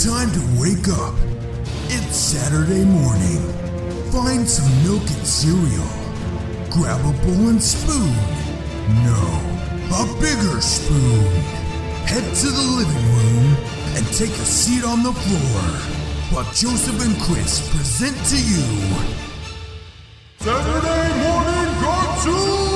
Time to wake up. It's Saturday morning. Find some milk and cereal. Grab a bowl and spoon. No, a bigger spoon. Head to the living room and take a seat on the floor while Joseph and Chris present to you Saturday Morning Cartoon!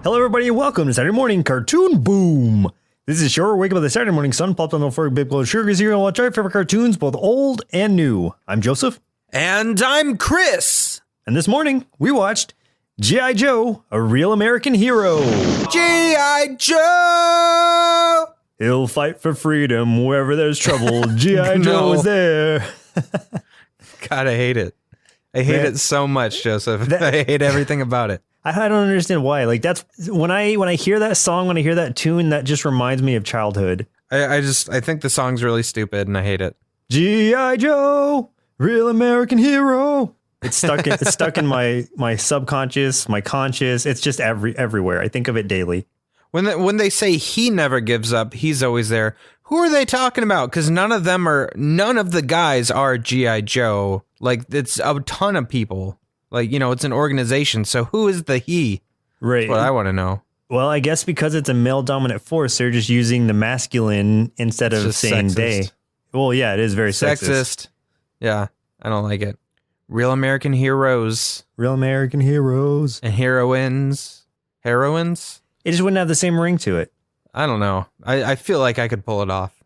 Hello everybody and welcome to Saturday Morning Cartoon Boom! This is your wake up with the Saturday morning sun, popped on the floor, big blow sugar cereal, watch our favorite cartoons, both old and new. I'm Joseph. And I'm Chris. And this morning, we watched G.I. Joe, A Real American Hero. G.I. Joe! He'll fight for freedom wherever there's trouble. G.I. Joe is there. God, I hate it. I hate it so much, Joseph. I hate everything about it. I don't understand why. Like, that's when I hear that song, when I hear that tune, that just reminds me of childhood. I think the song's really stupid and I hate it. G.I. Joe, Real American Hero. It's stuck in my subconscious, my conscious. It's just everywhere. I think of it daily. When they say he never gives up, he's always there. Who are they talking about? Because none of the guys are G.I. Joe. Like, it's a ton of people. Like, you know, it's an organization. So who is the he? Right. That's what I want to know. Well, I guess because it's a male dominant force, they're just using the masculine instead of saying sexist. they. Well, yeah, it is very sexist. Yeah, I don't like it. Real American heroes. Real American heroes. And heroines. Heroines? It just wouldn't have the same ring to it. I don't know. I feel like I could pull it off.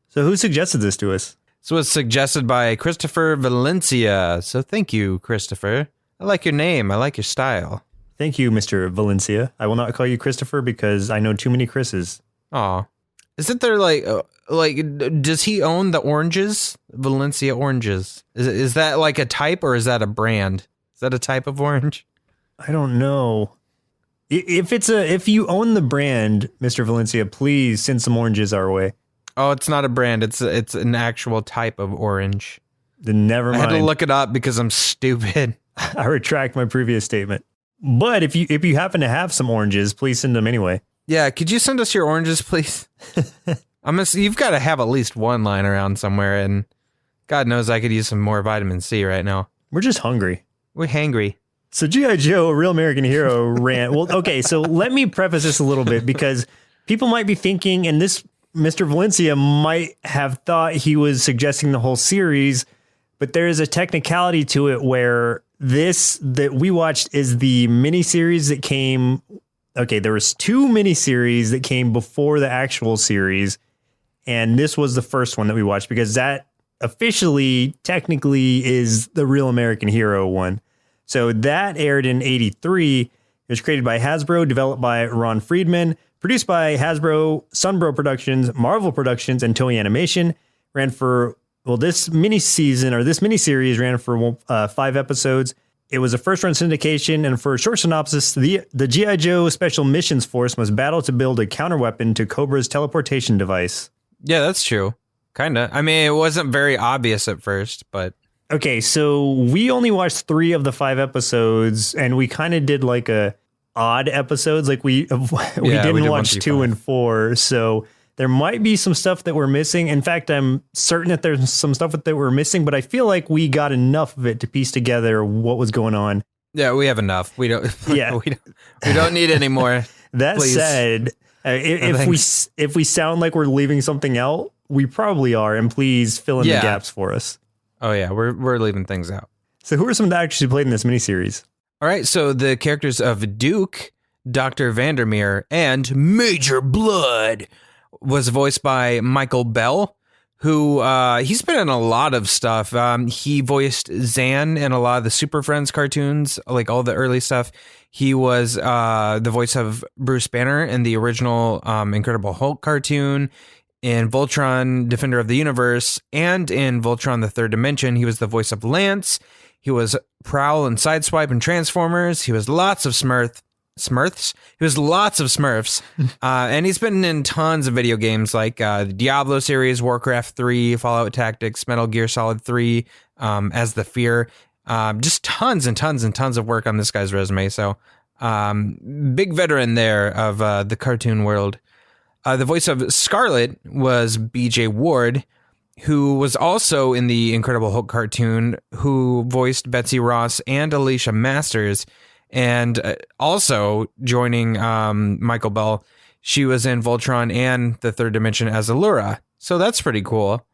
So who suggested this to us? This was suggested by Christopher Valencia. So thank you, Christopher. I like your name. I like your style. Thank you, Mr. Valencia. I will not call you Christopher because I know too many Chris's. Aw. Isn't there does he own the oranges? Valencia oranges. Is that like a type or is that a brand? Is that a type of orange? I don't know. If you own the brand, Mr. Valencia, please send some oranges our way. Oh, it's not a brand. It's an actual type of orange. Then never mind. I had to look it up because I'm stupid. I retract my previous statement. But if you happen to have some oranges, please send them anyway. Yeah, could you send us your oranges, please? You've got to have at least one lying around somewhere, and God knows I could use some more vitamin C right now. We're just hungry. We're hangry. So G.I. Joe, A Real American Hero ran. Well, okay, so let me preface this a little bit because people might be thinking, and this Mr. Valencia might have thought he was suggesting the whole series, but there is a technicality to it where this that we watched is the miniseries that came. Okay, there was two miniseries that came before the actual series, and this was the first one that we watched because that officially, technically, is the Real American Hero one. So that aired in '83. It was created by Hasbro, developed by Ron Friedman, produced by Hasbro, Sunbro Productions, Marvel Productions, and Toei Animation. Ran for, this miniseries ran for 5 episodes. It was a first-run syndication, and for a short synopsis, the G.I. Joe Special Missions Force must battle to build a counterweapon to Cobra's teleportation device. Yeah, that's true. Kinda. I mean, it wasn't very obvious at first, but... Okay, so we only watched 3 of the 5 episodes, and we kind of did like a odd episodes. Like we didn't watch 2 and 4, so there might be some stuff that we're missing. In fact, I'm certain that there's some stuff that we're missing, but I feel like we got enough of it to piece together what was going on. Yeah, we have enough. We don't. Yeah, we don't need any more. That please. Said, if we sound like we're leaving something out, we probably are, and please fill in the gaps for us. Oh yeah, we're leaving things out. So who are some of the actors who played in this miniseries? All right, so the characters of Duke, Dr. Vandermeer, and Major Blood was voiced by Michael Bell, who he's been in a lot of stuff. He voiced Zan in a lot of the Super Friends cartoons, like all the early stuff. He was the voice of Bruce Banner in the original Incredible Hulk cartoon, in Voltron, Defender of the Universe, and in Voltron the Third Dimension. He was the voice of Lance. He was Prowl and Sideswipe and Transformers. He was lots of Smurfs. He was lots of Smurfs. And he's been in tons of video games like the Diablo series, Warcraft 3, Fallout Tactics, Metal Gear Solid 3, as the Fear. Just tons and tons and tons of work on this guy's resume. So Big veteran there of the cartoon world. The voice of Scarlet was B.J. Ward, who was also in the Incredible Hulk cartoon, who voiced Betsy Ross and Alicia Masters, and also joining Michael Bell, she was in Voltron and The Third Dimension as Allura. So that's pretty cool.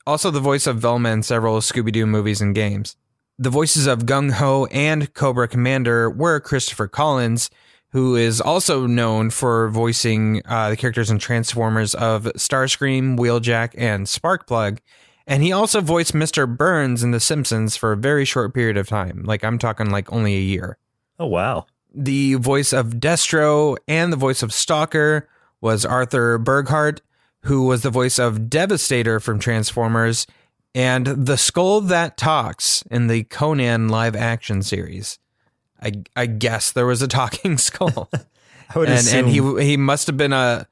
Also the voice of Velma in several Scooby-Doo movies and games. The voices of Gung Ho and Cobra Commander were Christopher Collins, who is also known for voicing the characters in Transformers of Starscream, Wheeljack, and Sparkplug. And he also voiced Mr. Burns in The Simpsons for a very short period of time. Like, I'm talking like only a year. Oh, wow. The voice of Destro and the voice of Stalker was Arthur Burghardt, who was the voice of Devastator from Transformers and the Skull That Talks in the Conan live action series. I guess there was a talking skull. I would assume. And he must have been a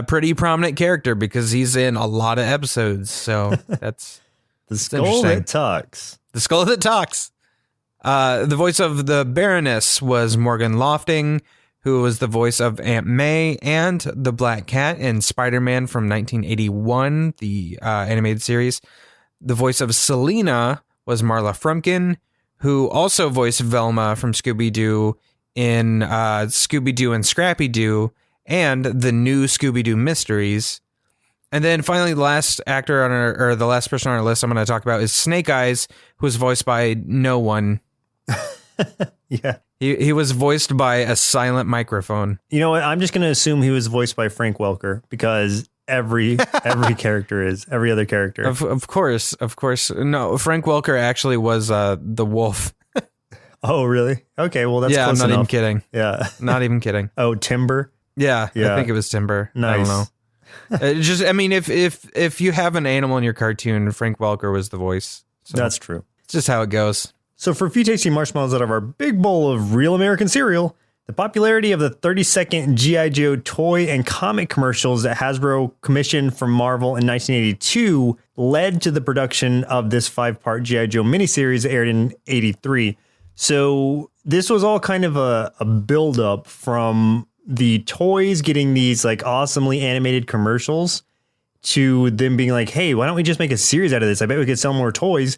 pretty prominent character because he's in a lot of episodes. So that's the Skull That Talks. The Skull That Talks. The voice of the Baroness was Morgan Lofting, who was the voice of Aunt May and the Black Cat in Spider-Man from 1981, the animated series. The voice of Selena was Marla Frumkin, who also voiced Velma from Scooby-Doo in Scooby-Doo and Scrappy-Doo and the new Scooby-Doo Mysteries. And then finally, the last actor on the last person on our list I'm going to talk about is Snake Eyes, who was voiced by no one. Yeah. He was voiced by a silent microphone. You know what? I'm just going to assume he was voiced by Frank Welker because every character is every other character. Of course. No, Frank Welker actually was the wolf. Oh, really? Okay. Well, that's close I'm not enough. even kidding. Yeah. Not even kidding. Oh, Timber. Yeah. I think it was Timber. Nice. I don't know. I mean, if you have an animal in your cartoon, Frank Welker was the voice. So That's true. It's just how it goes. So for a few tasty marshmallows out of our big bowl of real American cereal, the popularity of the 30-second G.I. Joe toy and comic commercials that Hasbro commissioned from Marvel in 1982 led to the production of this 5-part G.I. Joe miniseries that aired in 83. So this was all kind of a build-up from the toys getting these like awesomely animated commercials to them being like, hey, why don't we just make a series out of this? I bet we could sell more toys.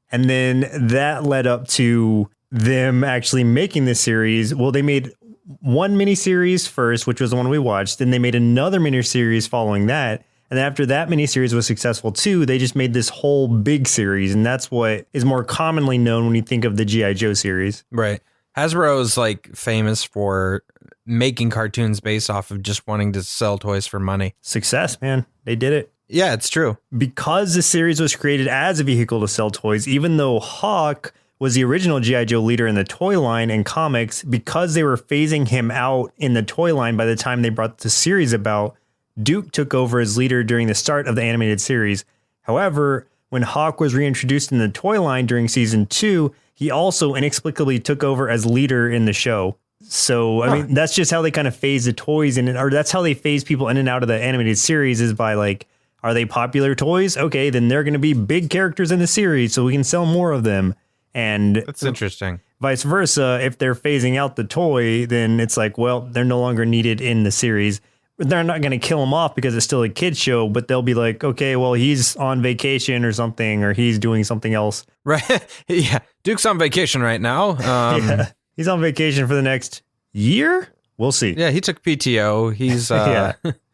And then that led up to them actually making this series. Well, they made one miniseries first, which was the one we watched. Then they made another miniseries following that. And then after that miniseries was successful too, they just made this whole big series. And that's what is more commonly known when you think of the G.I. Joe series. Right. Hasbro is like famous for making cartoons based off of just wanting to sell toys for money. Success, man. They did it. Yeah, it's true. Because the series was created as a vehicle to sell toys, even though Hawk was the original G.I. Joe leader in the toy line and comics, because they were phasing him out in the toy line by the time they brought the series about, Duke took over as leader during the start of the animated series. However, when Hawk was reintroduced in the toy line during season 2, he also inexplicably took over as leader in the show. So, I mean, that's just how they kind of phase the toys in, or that's how they phase people in and out of the animated series is by like, are they popular toys? Okay, then they're going to be big characters in the series, so we can sell more of them. And that's interesting. Vice versa, if they're phasing out the toy, then it's like, well, they're no longer needed in the series. They're not going to kill him off because it's still a kid's show, but they'll be like, okay, well, he's on vacation or something, or he's doing something else. Right. Yeah. Duke's on vacation right now. Yeah. He's on vacation for the next year. We'll see. Yeah, he took PTO. He's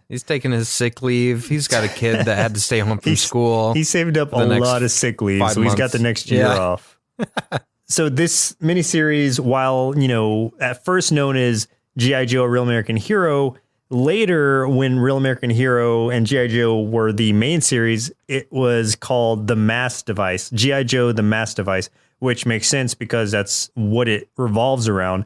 he's taking his sick leave. He's got a kid that had to stay home from school. He saved up a lot of sick leave, so he's got the next year off. So this miniseries, while, you know, at first known as G.I. Joe, A Real American Hero, later when Real American Hero and G.I. Joe were the main series, it was called The Mass Device, G.I. Joe, The Mass Device, which makes sense because that's what it revolves around.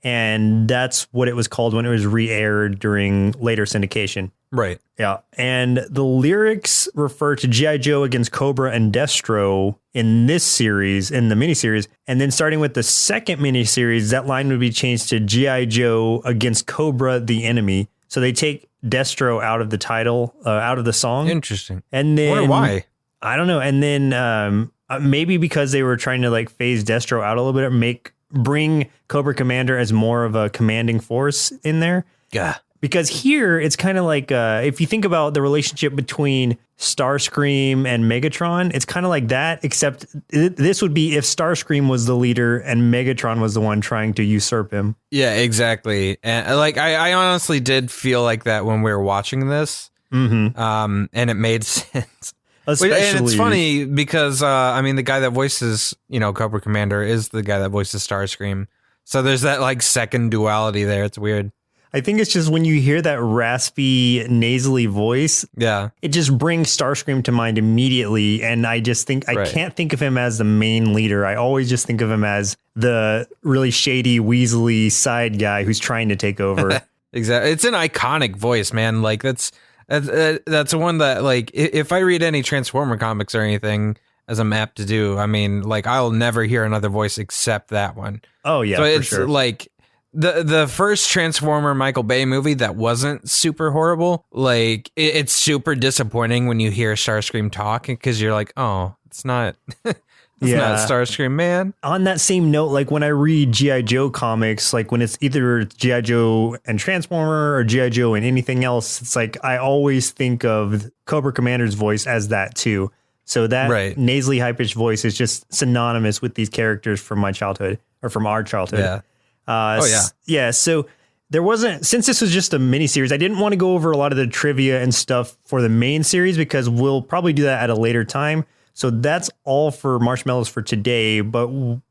And that's what it was called when it was re-aired during later syndication. Right. Yeah. And the lyrics refer to G.I. Joe against Cobra and Destro in this series, in the miniseries. And then starting with the second miniseries, that line would be changed to G.I. Joe against Cobra, the enemy. So they take Destro out of the title, out of the song. Interesting. And then, I wonder why. I don't know. And then maybe because they were trying to like phase Destro out a little bit, or make bring Cobra Commander as more of a commanding force in there. Yeah. Because here it's kind of like if you think about the relationship between Starscream and Megatron, it's kind of like that, except this would be if Starscream was the leader and Megatron was the one trying to usurp him. Yeah, exactly. And like I honestly did feel like that when we were watching this. And it made sense. Especially, and it's funny because I mean the guy that voices, Cobra Commander is the guy that voices Starscream. So there's that like second duality there. It's weird. I think it's just when you hear that raspy, nasally voice, it just brings Starscream to mind immediately. And I just think I can't think of him as the main leader. I always just think of him as the really shady, weaselly side guy who's trying to take over. Exactly. It's an iconic voice, man. Like that's one that, like, if I read any Transformer comics or anything, as I'm apt to do, I mean, like, I'll never hear another voice except that one. Oh yeah, so for it's sure. Like the first Transformer Michael Bay movie that wasn't super horrible. Like it's super disappointing when you hear Starscream talk because you're like, oh, it's not. It's not Starscream, man. On that same note, like when I read G.I. Joe comics, like when it's either G.I. Joe and Transformer or G.I. Joe and anything else, it's like I always think of Cobra Commander's voice as that too. So that nasally high-pitched voice is just synonymous with these characters from my childhood or from our childhood. Yeah. Yeah. So there wasn't, since this was just a mini series, I didn't want to go over a lot of the trivia and stuff for the main series because we'll probably do that at a later time. So that's all for Marshmallows for today. But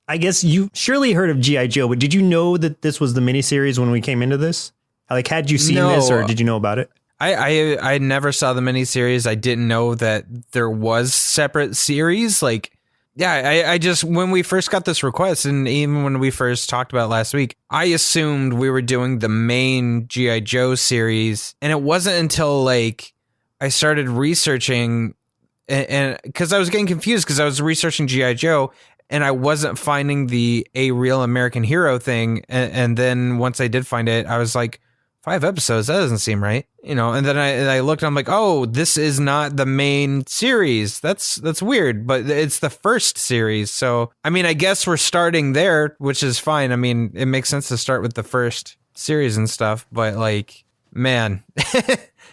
I guess you surely heard of G.I. Joe, but did you know that this was the miniseries when we came into this? Like, had you seen this or did you know about it? I never saw the miniseries. I didn't know that there was separate series. Like, yeah, I just, when we first got this request and even when we first talked about it last week, I assumed we were doing the main G.I. Joe series. And it wasn't until like I started researching and because I was getting confused because I was researching G.I. Joe and I wasn't finding the A Real American Hero thing. And then once I did find it, I was like, 5 episodes, that doesn't seem right. And then I looked and I'm like, oh, this is not the main series. That's weird, but it's the first series. So, I mean, I guess we're starting there, which is fine. I mean, it makes sense to start with the first series and stuff, but like, man,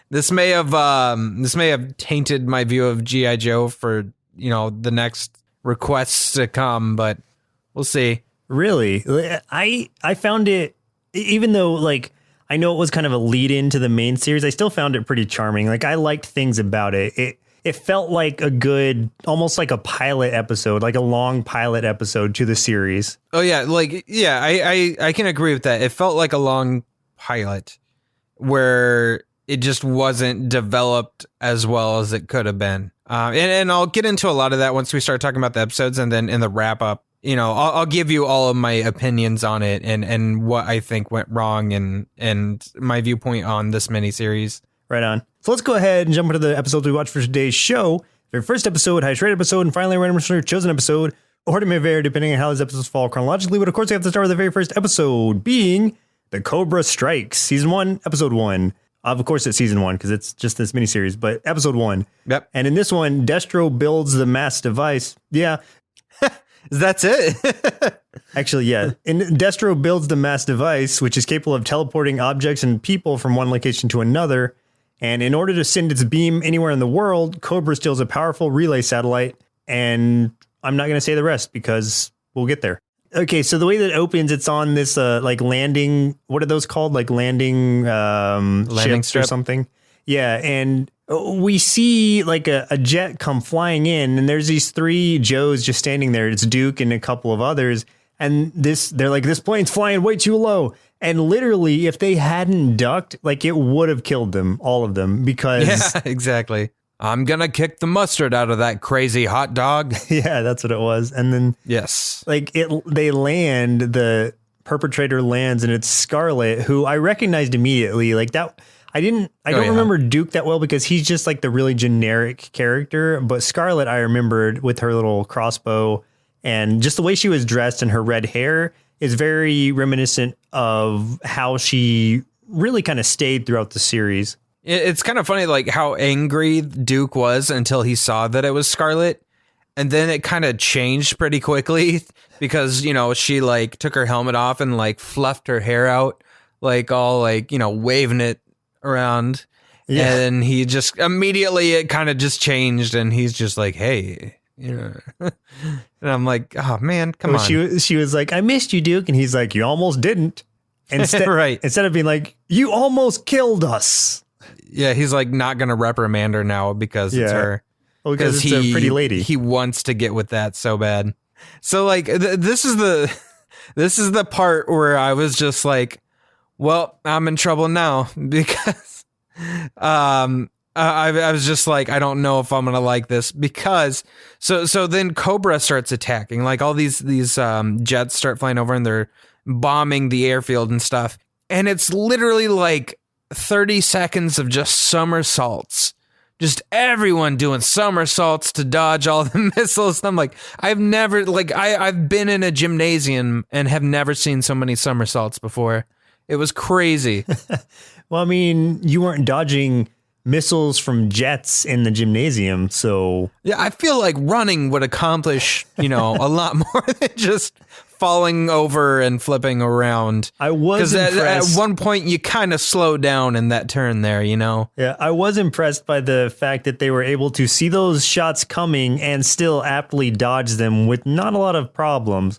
this may have tainted my view of G.I. Joe for, the next requests to come, but we'll see. Really? I found it, even though like, I know it was kind of a lead into the main series, I still found it pretty charming. Like I liked things about it. It felt like a good, almost like a pilot episode, like a long pilot episode to the series. Oh yeah. Like, yeah, I can agree with that. It felt like a long pilot where it just wasn't developed as well as it could have been. And I'll get into a lot of that once we start talking about the episodes and then in the wrap up. I'll give you all of my opinions on it and what I think went wrong and my viewpoint on this miniseries. Right on. So let's go ahead and jump into the episodes we watched for today's show. Very first episode, highest rated episode, and finally randomly chosen episode. Order may vary depending on how these episodes fall chronologically, but of course we have to start with the very first episode being The Cobra Strikes, Season 1, Episode 1. Of course it's Season 1 because it's just this miniseries, but Episode 1. Yep. And in this one, Destro builds the mass device. Yeah. That's it. Actually, yeah. And Destro builds the mass device, which is capable of teleporting objects and people from one location to another. And in order to send its beam anywhere in the world, Cobra steals a powerful relay satellite. And I'm not going to say the rest because we'll get there. Okay, so the way that it opens, it's on this like landing. What are those called? Like landing ships strip or something. Yeah, and we see like a jet come flying in, and there's these 3 Joes just standing there. It's Duke and a couple of others, and they're like, this plane's flying way too low. And literally, if they hadn't ducked, like it would have killed them, all of them, because yeah, exactly. I'm gonna kick the mustard out of that crazy hot dog. Yeah, that's what it was. And then yes, like they land, the perpetrator lands, and it's Scarlet, who I recognized immediately. Like that. I don't remember Duke that well because he's just like the really generic character, but Scarlet I remembered with her little crossbow and just the way she was dressed and her red hair is very reminiscent of how she really kind of stayed throughout the series. It's kind of funny like how angry Duke was until he saw that it was Scarlet. And then it kind of changed pretty quickly because, you know, she like took her helmet off and like fluffed her hair out, like all like, you know, waving it around. Yeah. And he just immediately it kind of just changed and he's just like, hey, you know. And I'm like, oh man, come on. She was like, I missed you, Duke. And he's like, you almost didn't. Instead, right. Instead of being like, you almost killed us. Yeah, he's like not going to reprimand her now because it's her. Well, because it's a pretty lady. He wants to get with that so bad. So like this is the part where I was just like, well, I'm in trouble now because I was just like, I don't know if I'm gonna like this because so then Cobra starts attacking, like all these jets start flying over and they're bombing the airfield and stuff, and it's literally like 30 seconds of just somersaults, just everyone doing somersaults to dodge all the missiles. And I'm like, I've been in a gymnasium and have never seen so many somersaults before. It was crazy. Well, I mean, you weren't dodging missiles from jets in the gymnasium, so yeah, I feel like running would accomplish, you know, a lot more than just falling over and flipping around. I was impressed. At one point you kind of slow down in that turn there, you know? Yeah, I was impressed by the fact that they were able to see those shots coming and still aptly dodge them with not a lot of problems.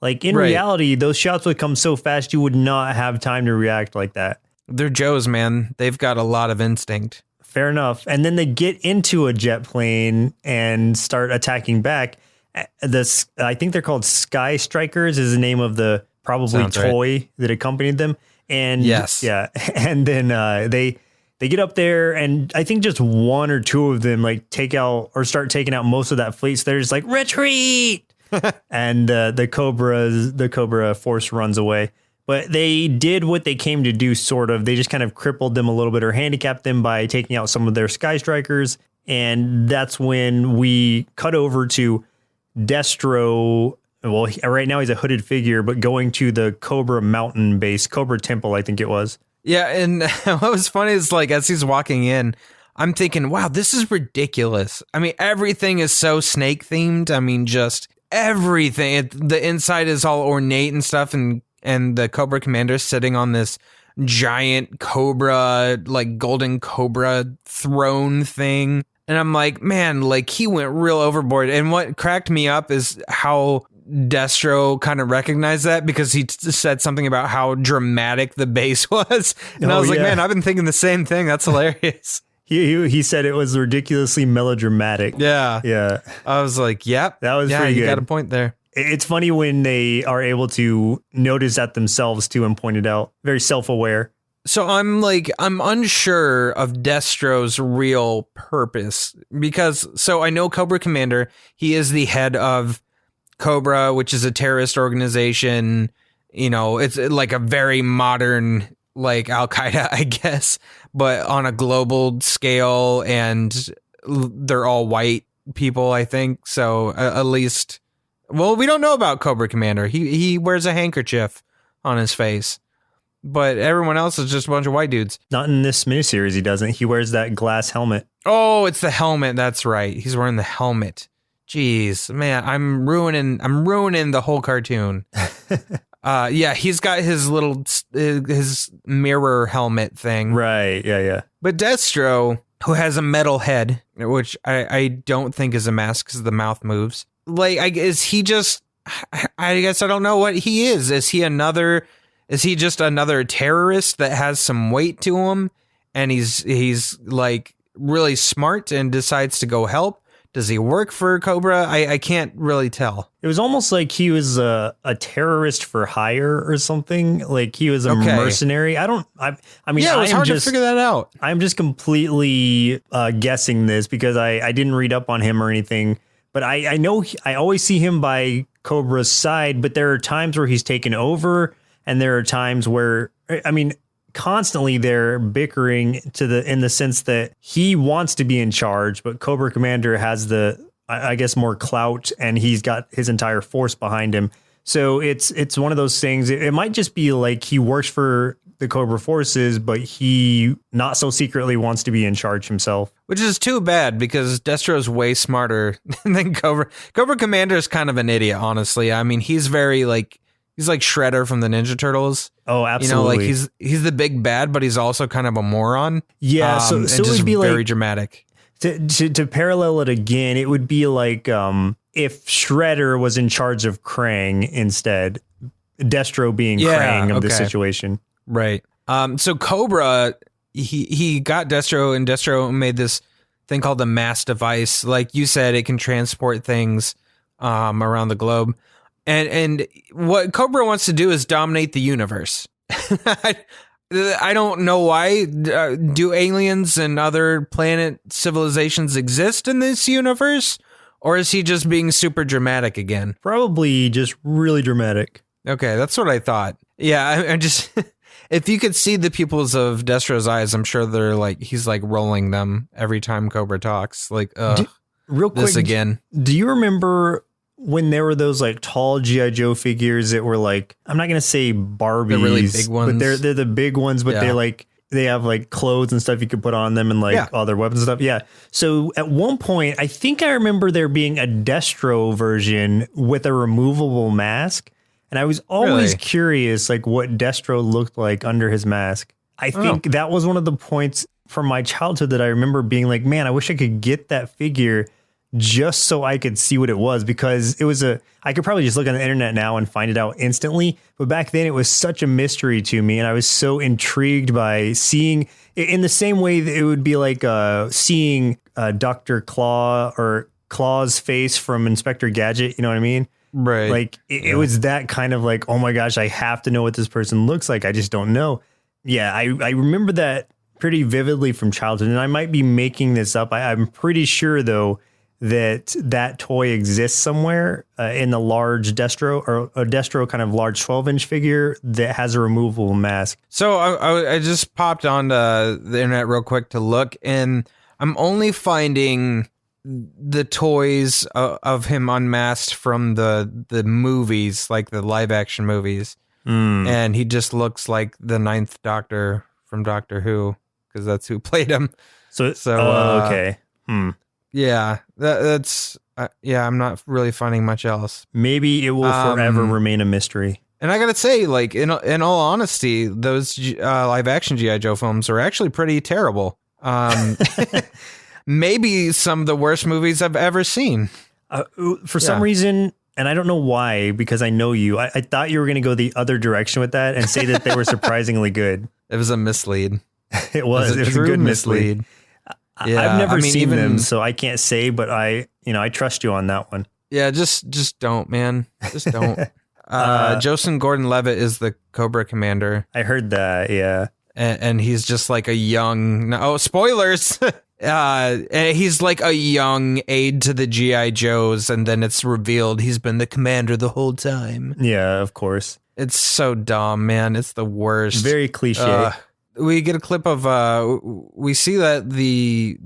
Like in reality, those shots would come so fast you would not have time to react like that. They're Joes, man. They've got a lot of instinct. Fair enough. And then they get into a jet plane and start attacking back. I think they're called Sky Strikers is the name of the probably toy that accompanied them. And yes. Yeah. And then they get up there and I think just one or two of them like start taking out most of that fleet. So they're just like, retreat. And the Cobra force runs away. But they did what they came to do, sort of. They just kind of crippled them a little bit or handicapped them by taking out some of their Sky Strikers. And that's when we cut over to Destro. Well, right now he's a hooded figure, but going to the Cobra mountain base, Cobra Temple, I think it was. Yeah, and what was funny is like as he's walking in, I'm thinking, wow, this is ridiculous. I mean, everything is so snake themed. I mean, just everything. The inside is all ornate and stuff, and the Cobra Commander sitting on this giant Cobra, like golden Cobra throne thing. And I'm like, man, like he went real overboard. And what cracked me up is how Destro kind of recognized that because he said something about how dramatic the base was. And I was like, man, I've been thinking the same thing. That's hilarious. He said it was ridiculously melodramatic. Yeah. Yeah. I was like, yep. That was pretty good. You got a point there. It's funny when they are able to notice that themselves too and point it out. Very self-aware. So I'm unsure of Destro's real purpose because I know Cobra Commander, he is the head of Cobra, which is a terrorist organization. You know, it's like a very modern, like Al-Qaeda, I guess, but on a global scale, and they're all white people, I think. So at least, well, we don't know about Cobra Commander. He wears a handkerchief on his face. But everyone else is just a bunch of white dudes. Not in this miniseries, he doesn't. He wears that glass helmet. Oh, it's the helmet. That's right. He's wearing the helmet. Jeez, man, I'm ruining the whole cartoon. Yeah, he's got his little his mirror helmet thing. Right. Yeah. But Destro, who has a metal head, which I don't think is a mask because the mouth moves. Like, is he just? I guess I don't know what he is. Is he just another terrorist that has some weight to him, and he's like really smart and decides to go help? Does he work for Cobra? I can't really tell. It was almost like he was a terrorist for hire or something. Like he was a mercenary. I mean, yeah, it was hard to figure that out. I'm just completely guessing this because I didn't read up on him or anything. But I know I always see him by Cobra's side, but there are times where he's taken over. And there are times where, I mean, constantly they're bickering in the sense that he wants to be in charge, but Cobra Commander has I guess, more clout, and he's got his entire force behind him. So it's one of those things. It might just be like he works for the Cobra forces, but he not so secretly wants to be in charge himself. Which is too bad because Destro's way smarter than Cobra. Cobra Commander is kind of an idiot, honestly. I mean, he's very like Shredder from the Ninja Turtles. Oh, absolutely. You know, like he's the big bad, but he's also kind of a moron. Yeah, so it would be very like dramatic. To parallel it again, it would be like if Shredder was in charge of Krang instead, Destro being Krang of the situation. Right. So Cobra, he got Destro, and Destro made this thing called the mass device. Like you said, it can transport things around the globe. And what Cobra wants to do is dominate the universe. I don't know why. Do aliens and other planet civilizations exist in this universe? Or is he just being super dramatic again? Probably just really dramatic. Okay, that's what I thought. Yeah, I just... If you could see the pupils of Destro's eyes, I'm sure they're like... He's like rolling them every time Cobra talks. Like, real quick, this again. Do you remember when there were those like tall G.I. Joe figures that were like... I'm not going to say Barbies. The really big ones. But they're the big ones, but they're like... They have like clothes and stuff you could put on them and like all their weapons and stuff. Yeah. So at one point, I think I remember there being a Destro version with a removable mask. And I was always curious, like what Destro looked like under his mask. I think that was one of the points from my childhood that I remember being like, man, I wish I could get that figure just so I could see what it was, because it was I could probably just look on the internet now and find it out instantly. But back then it was such a mystery to me. And I was so intrigued by seeing in the same way that it would be like seeing Dr. Claw or Claw's face from Inspector Gadget. You know what I mean? Right. Like it was that kind of like, oh my gosh, I have to know what this person looks like. I just don't know. Yeah, I remember that pretty vividly from childhood. And I might be making this up. I'm pretty sure, though, that toy exists somewhere in the large Destro, or a Destro kind of large 12-inch figure that has a removable mask. So I just popped on the internet real quick to look, and I'm only finding the toys of him unmasked from the movies, like the live action movies. And he just looks like the Ninth Doctor from Doctor Who, because that's who played him. So okay. Yeah, that's I'm not really finding much else. Maybe it will forever remain a mystery. And I gotta say, like in all honesty, those live action G.I. Joe films are actually pretty terrible. Maybe some of the worst movies I've ever seen. For some reason, and I don't know why, because I know you, I thought you were going to go the other direction with that and say that they were surprisingly good. It was a mislead. It was a good mislead. Yeah, I've never seen them, so I can't say, but I trust you on that one. Yeah, just don't, man. Just don't. Joseph Gordon-Levitt is the Cobra commander. I heard that, yeah. And he's just like a young... Oh, spoilers! He's like a young aide to the G.I. Joes, and then it's revealed he's been the commander the whole time. Yeah, of course. It's so dumb, man. It's the worst. Very cliche. We get a clip of we see that the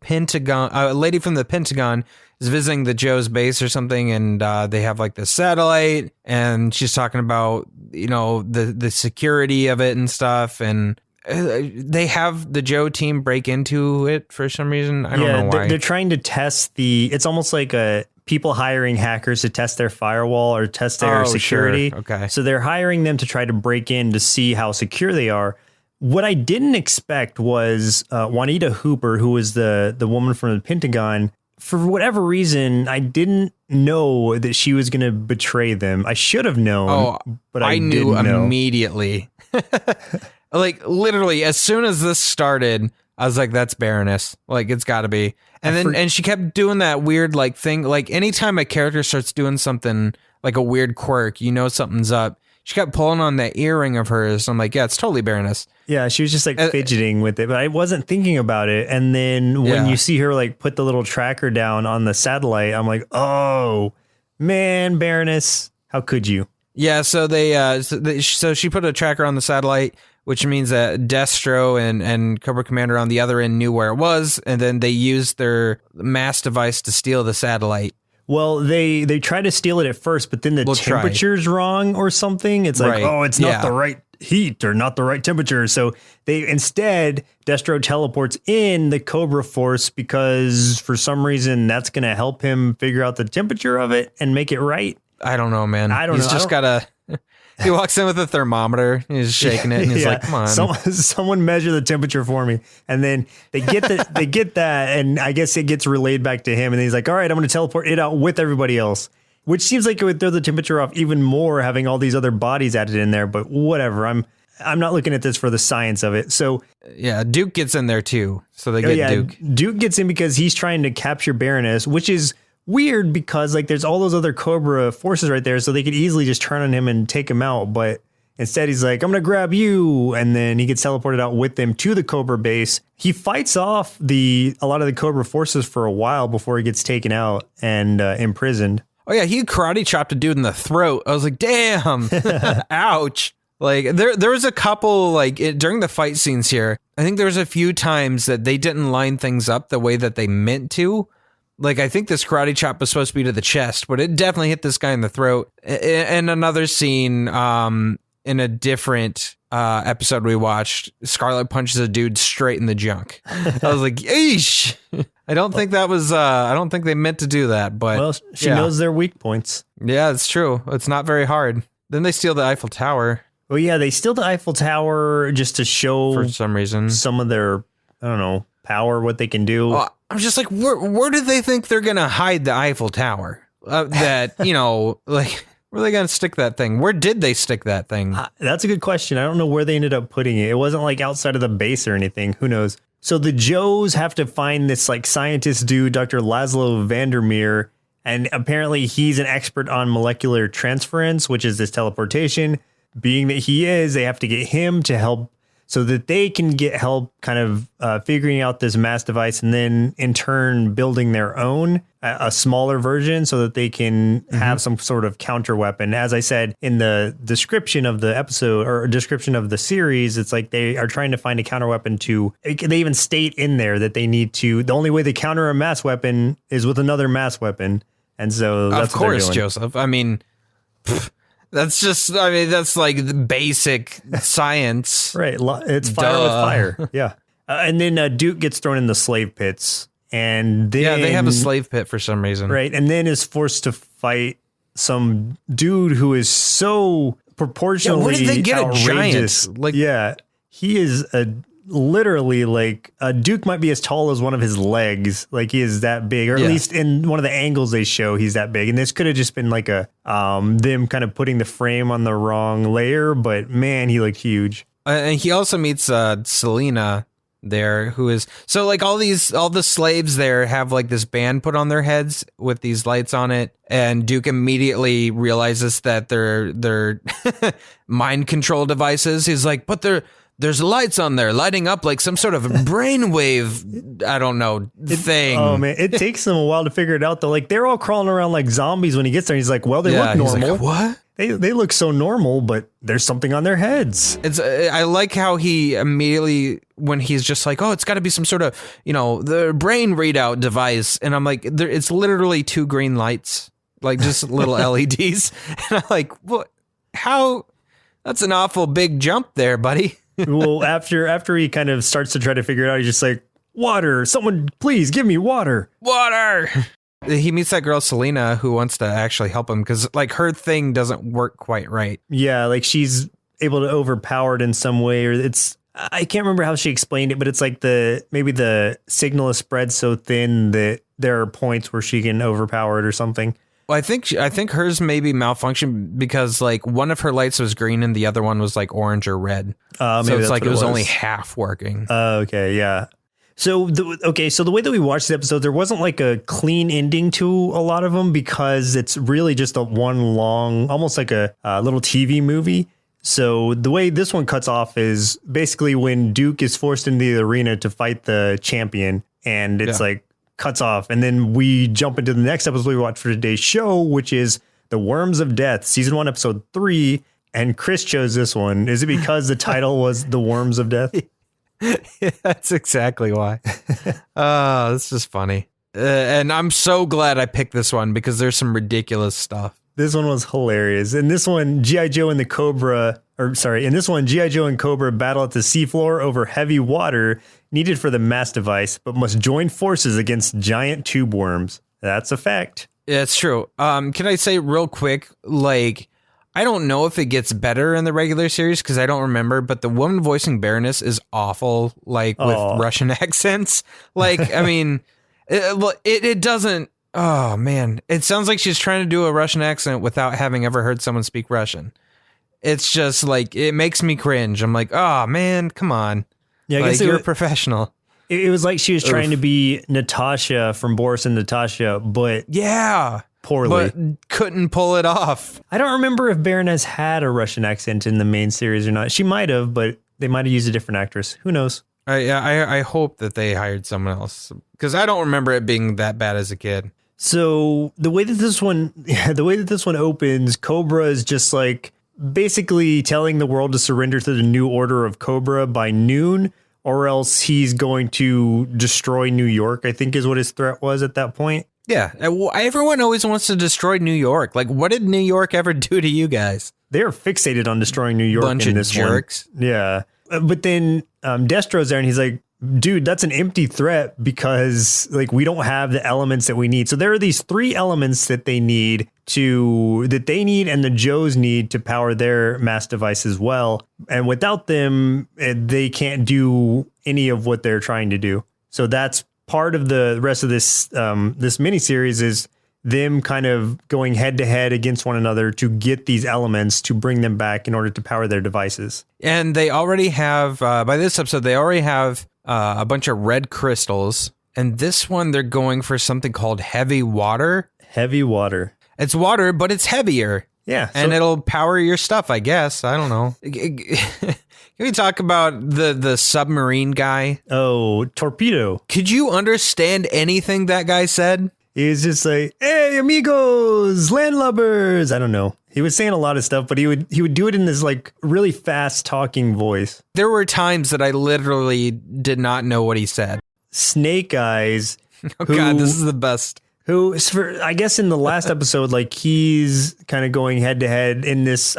Pentagon, a lady from the Pentagon is visiting the Joe's base or something, and they have like the satellite, and she's talking about the security of it and stuff, and they have the Joe team break into it for some reason. I don't know why. They're trying to test it's almost like people hiring hackers to test their firewall or test their security. Sure. Okay. So they're hiring them to try to break in to see how secure they are. What I didn't expect was Juanita Hooper, who was the woman from the Pentagon. For whatever reason, I didn't know that she was going to betray them. I should have known, but I knew didn't know. Immediately. Like literally, as soon as this started, I was like, "That's Baroness. Like it's got to be." And and she kept doing that weird like thing. Like anytime a character starts doing something like a weird quirk, something's up. She kept pulling on that earring of hers. I'm like, yeah, it's totally Baroness. Yeah, she was just like fidgeting with it, but I wasn't thinking about it. And then when you see her like put the little tracker down on the satellite, I'm like, oh man, Baroness, how could you? Yeah, so so she put a tracker on the satellite, which means that Destro and Cobra Commander on the other end knew where it was, and then they used their mass device to steal the satellite. Well, they try to steal it at first, but then the temperature's wrong or something. It's like, it's not the right. heat or not the right temperature. So they instead, Destro teleports in the Cobra force because for some reason that's going to help him figure out the temperature of it and make it right. I don't know, man. I don't know. He's just got to... He walks in with a thermometer, and he's shaking it, and he's like, come on. Someone measure the temperature for me. And then they get that, and I guess it gets relayed back to him, and he's like, all right, I'm going to teleport it out with everybody else, which seems like it would throw the temperature off even more, having all these other bodies added in there, but whatever. I'm not looking at this for the science of it. So yeah, Duke gets in there too, so they get Duke. Duke gets in because he's trying to capture Baroness, which is weird because like there's all those other Cobra forces right there, so they could easily just turn on him and take him out. But instead he's like, I'm gonna grab you, and then he gets teleported out with them to the Cobra base. He fights off a lot of the Cobra forces for a while before he gets taken out and imprisoned. Oh yeah, he karate chopped a dude in the throat. I was like, damn, ouch. Like there was a couple during the fight scenes here. I think there was a few times that they didn't line things up the way that they meant to. Like, I think this karate chop was supposed to be to the chest, but it definitely hit this guy in the throat. In another scene, in a different episode we watched, Scarlet punches a dude straight in the junk. I was like, eesh. I don't think they meant to do that, but... Well, she knows their weak points. Yeah, it's true. It's not very hard. Then they steal the Eiffel Tower. Well, yeah, they steal the Eiffel Tower just to show... For some reason. Some of their, I don't know, power, what they can do. I'm just like, where do they think they're going to hide the Eiffel Tower? Where are they going to stick that thing? Where did they stick that thing? That's a good question. I don't know where they ended up putting it. It wasn't like outside of the base or anything. Who knows? So the Joes have to find this like scientist dude, Dr. Laszlo Vandermeer, and apparently he's an expert on molecular transference, which is this teleportation. Being that he is, they have to get him to help so that they can get help kind of figuring out this mass device and then in turn building their own, a smaller version so that they can have some sort of counter weapon. As I said in the description of the episode or description of the series, it's like they are trying to find a counter weapon they even state in there that they need to, the only way they counter a mass weapon is with another mass weapon. And so that's of course, Joseph. I mean, that's like the basic science. Right. It's fire with fire. Yeah. And then Duke gets thrown in the slave pits. And then, they have a slave pit for some reason. Right. And then is forced to fight some dude who is so proportionally where did they get outrageous. A giant? Yeah. He is literally like Duke might be as tall as one of his legs. Like he is that big, or at least in one of the angles they show, he's that big. And this could have just been like them kind of putting the frame on the wrong layer, but man, he looked huge. And he also meets Selena there, who is so like all the slaves there have like this band put on their heads with these lights on it, and Duke immediately realizes that they're mind control devices. He's like, but there's lights on there lighting up like some sort of brainwave, I don't know, thing. Oh man, it takes them a while to figure it out though. Like they're all crawling around like zombies when he gets there. He's like, well, they look normal. Like, what? They look so normal, but there's something on their heads. I like how he immediately, when he's just like, oh, it's got to be some sort of, the brain readout device. And I'm like, it's literally 2 green lights, like just little LEDs. And I'm like, what? How? That's an awful big jump there, buddy. Well, after he kind of starts to try to figure it out, he's just like, water, someone please give me water. Water. He meets that girl, Selena, who wants to actually help him because like her thing doesn't work quite right. Yeah, like she's able to overpower it in some way, or I can't remember how she explained it, but it's like maybe the signal is spread so thin that there are points where she can overpower it or something. Well, I think hers maybe malfunctioned because like one of her lights was green and the other one was like orange or red. So it's like it was only half working. Okay, yeah. So the way that we watched the episode, there wasn't like a clean ending to a lot of them because it's really just one long, almost like a little TV movie. So the way this one cuts off is basically when Duke is forced into the arena to fight the champion, and it's like cuts off. And then we jump into the next episode we watched for today's show, which is The Worms of Death, season 1, episode 3. And Chris chose this one. Is it because the title was The Worms of Death? Yeah, that's exactly why. This is funny. And I'm so glad I picked this one because there's some ridiculous stuff. This one was hilarious. In this one, G.I. Joe and Cobra battle at the seafloor over heavy water needed for the mass device, but must join forces against giant tube worms. That's a fact. Yeah, it's true. Can I say real quick, like, I don't know if it gets better in the regular series because I don't remember, but the woman voicing Baroness is awful, like with Russian accents. Like, I mean, it doesn't. Oh, man. It sounds like she's trying to do a Russian accent without having ever heard someone speak Russian. It's just like, it makes me cringe. I'm like, oh, man, come on. Yeah, I like, guess you're a professional. It was like she was trying to be Natasha from Boris and Natasha, but poorly. But couldn't pull it off. I don't remember if Baroness had a Russian accent in the main series or not. She might have, but they might have used a different actress. Who knows? I hope that they hired someone else because I don't remember it being that bad as a kid. So the way that this one opens, Cobra is just like basically telling the world to surrender to the new order of Cobra by noon, or else he's going to destroy New York, I think is what his threat was at that point. Yeah. Everyone always wants to destroy New York. Like, what did New York ever do to you guys? They're fixated on destroying New York. Bunch in of this jerks. One. Yeah. But then Destro's there and he's like, dude, that's an empty threat because like we don't have the elements that we need. So there are these 3 elements that they need and the Joes need to power their mass device as well. And without them, they can't do any of what they're trying to do. So that's part of the rest of this miniseries is them kind of going head to head against one another to get these elements to bring them back in order to power their devices. And they already have, by this episode, a bunch of red crystals. And this one, they're going for something called heavy water. Heavy water. It's water, but it's heavier. Yeah. And it'll power your stuff, I guess. I don't know. Can we talk about the submarine guy? Oh, Torpedo. Could you understand anything that guy said? He was just like, hey, amigos, landlubbers. I don't know. He was saying a lot of stuff, but he would do it in this like really fast talking voice. There were times that I literally did not know what he said. Snake Eyes. Oh, God, this is the best. I guess in the last episode, like he's kind of going head to head in this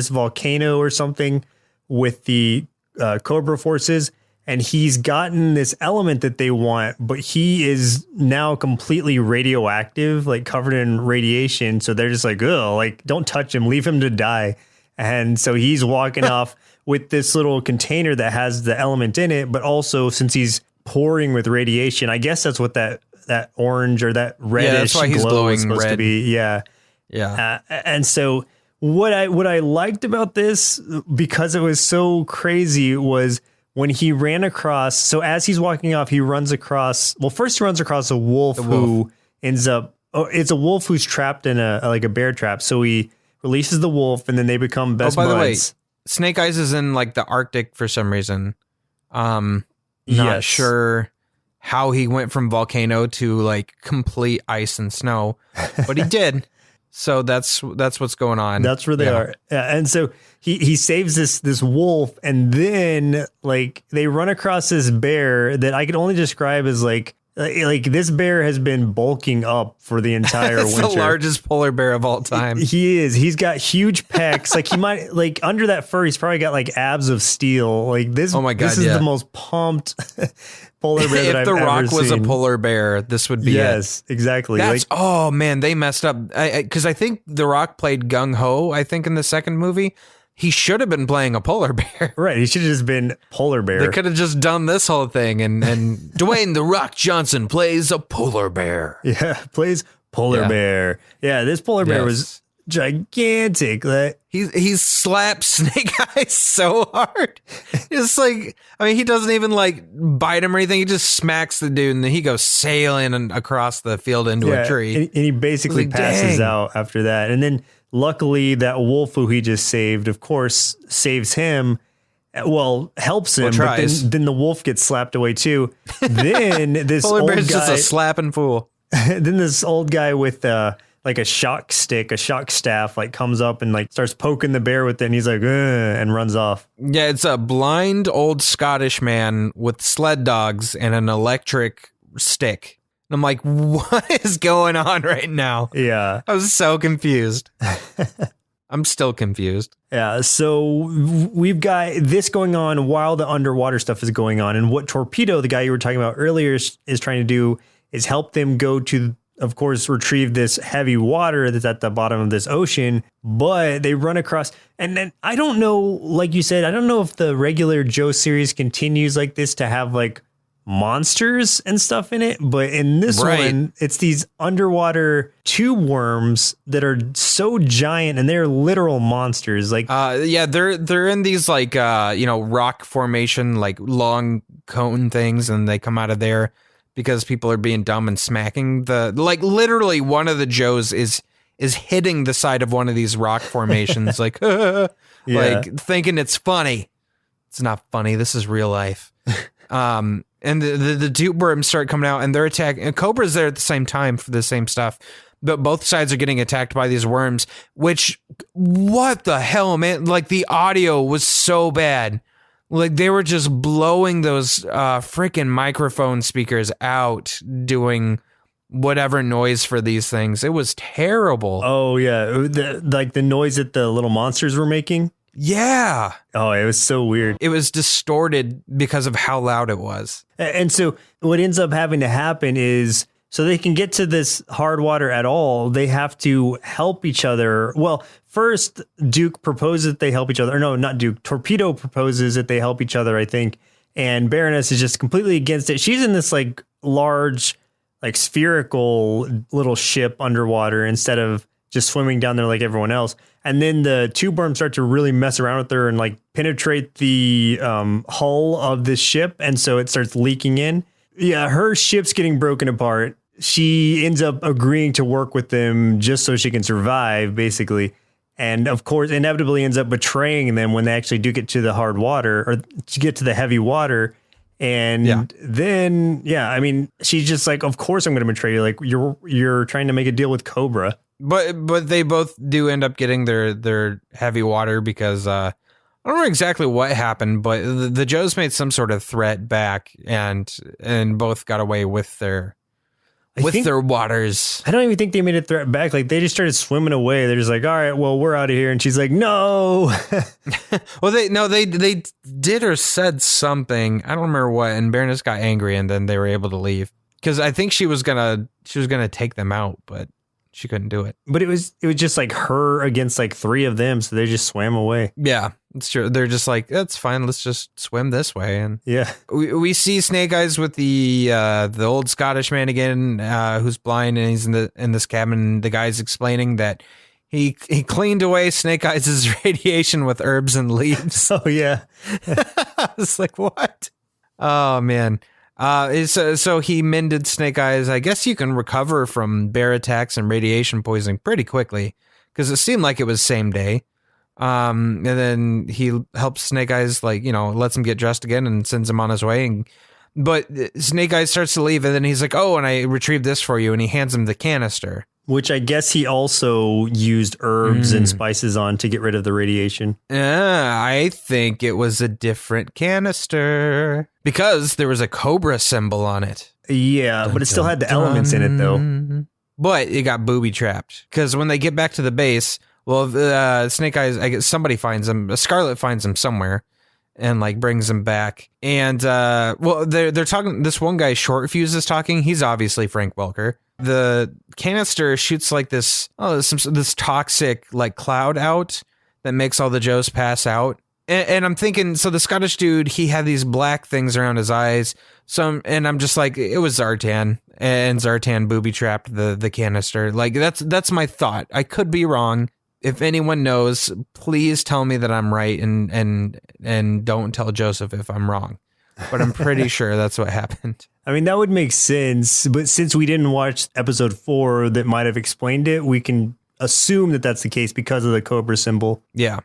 volcano or something with the Cobra forces. And he's gotten this element that they want, but he is now completely radioactive, like covered in radiation. So they're just like, oh, like don't touch him, leave him to die. And so he's walking off with this little container that has the element in it. But also since he's pouring with radiation, I guess that's what that orange or that reddish glow is supposed to be. Yeah. Yeah. And so what I liked about this, because it was so crazy, was when he ran across, so as he's walking off, he runs across, first he runs across a wolf who ends up, it's a wolf who's trapped in a bear trap. So he releases the wolf and then they become best buds. By the way, Snake Eyes is in like the Arctic for some reason. Not sure how he went from volcano to like complete ice and snow, but he did. So that's what's going on. That's where they are. Yeah, and so he saves this wolf, and then like they run across this bear that I could only describe as like this bear has been bulking up for the entire winter. It's the largest polar bear of all time. He is. He's got huge pecs. Like he might like under that fur, he's probably got like abs of steel. Like this. Oh my God! This is the most pumped polar bear that I've ever seen. If The Rock was a polar bear, this would be Yes, exactly. Oh man, they messed up. Because I think The Rock played Gung Ho, I think, in the second movie. He should have been playing a polar bear. Right, he should have just been polar bear. They could have just done this whole thing. And Dwayne The Rock Johnson plays a polar bear. Yeah, plays polar bear. Yeah, this polar bear was gigantic. Like he slapped Snake Eyes so hard. It's like, I mean, he doesn't even like bite him or anything. He just smacks the dude and then he goes sailing across the field into a tree. And he basically passes out after that. And then luckily that wolf who he just saved, of course, saves him. Well, helps him, but then the wolf gets slapped away too. Then this polar old bear's guy, just a slapping fool. Then this old guy with like a shock stick, a shock staff, like comes up and like starts poking the bear with it, and he's like, and runs off. Yeah, it's a blind old Scottish man with sled dogs and an electric stick. I'm like, what is going on right now? Yeah. I was so confused. I'm still confused. Yeah, so we've got this going on while the underwater stuff is going on. And what Torpedo, the guy you were talking about earlier, is trying to do is help them go to, of course, retrieve this heavy water that's at the bottom of this ocean. But they run across, and then I don't know, like you said, I don't know if the regular Joe series continues like this to have like monsters and stuff in it, but in this one it's these underwater tube worms that are so giant and they're literal monsters. Like they're in these like rock formation, like long cone things, and they come out of there because people are being dumb and smacking literally one of the Joes is hitting the side of one of these rock formations like like thinking it's funny. It's not funny. This is real life. And the tube worms start coming out and they're attacking. And Cobra's there at the same time for the same stuff. But both sides are getting attacked by these worms, which, what the hell, man? Like, the audio was so bad. Like, they were just blowing those freaking microphone speakers out doing whatever noise for these things. It was terrible. Oh, yeah. The noise that the little monsters were making. Yeah. Oh, it was so weird. It was distorted because of how loud it was. And so what ends up having to happen is, so they can get to this hard water at all, they have to help each other. Well, first, Duke proposes that they help each other. Or no, not Duke. Torpedo proposes that they help each other, I think. And Baroness is just completely against it. She's in this like large, like spherical little ship underwater instead of just swimming down there like everyone else. And then the tube worms start to really mess around with her and like penetrate the hull of this ship. And so it starts leaking in. Yeah, her ship's getting broken apart. She ends up agreeing to work with them just so she can survive, basically. And of course, inevitably ends up betraying them when they actually do get to the hard water or to get to the heavy water. And then, I mean, she's just like, of course I'm going to betray you. Like you're trying to make a deal with Cobra. But they both do end up getting their heavy water because I don't know exactly what happened, but the Joes made some sort of threat back and both got away with their waters. I don't even think they made a threat back. Like they just started swimming away. They're just like, all right, well, we're out of here. And she's like, no. Well, they did or said something. I don't remember what. And Baroness got angry and then they were able to leave because I think she was gonna take them out, but she couldn't do it. But it was just like her against like three of them, so they just swam away. Yeah, it's true. They're just like, that's fine. Let's just swim this way. And yeah, we see Snake Eyes with the old Scottish man again, who's blind, and he's in this cabin. The guy's explaining that he cleaned away Snake Eyes' radiation with herbs and leaves. Oh yeah, I was like, what? Oh man. So he mended Snake Eyes. I guess you can recover from bear attacks and radiation poisoning pretty quickly because it seemed like it was same day. And then he helps Snake Eyes, lets him get dressed again and sends him on his way. But Snake Eyes starts to leave and then he's like, oh, and I retrieved this for you. And he hands him the canister. Which I guess he also used herbs and spices on to get rid of the radiation. I think it was a different canister because there was a Cobra symbol on it. Yeah, but it still had the elements in it, though. But it got booby trapped because when they get back to the base, Snake Eyes, I guess somebody finds him. Scarlet finds him somewhere and brings him back. And they're talking. This one guy, Short Fuse, is talking. He's obviously Frank Welker. The canister shoots this toxic cloud out that makes all the Joes pass out. And I'm thinking, so the Scottish dude, he had these black things around his eyes. And I'm just like, it was Zartan, and Zartan booby trapped the canister. That's my thought. I could be wrong. If anyone knows, please tell me that I'm right and don't tell Joseph if I'm wrong. But I'm pretty sure that's what happened. I mean, that would make sense. But since we didn't watch episode 4 that might have explained it, we can assume that that's the case because of the Cobra symbol. Yeah.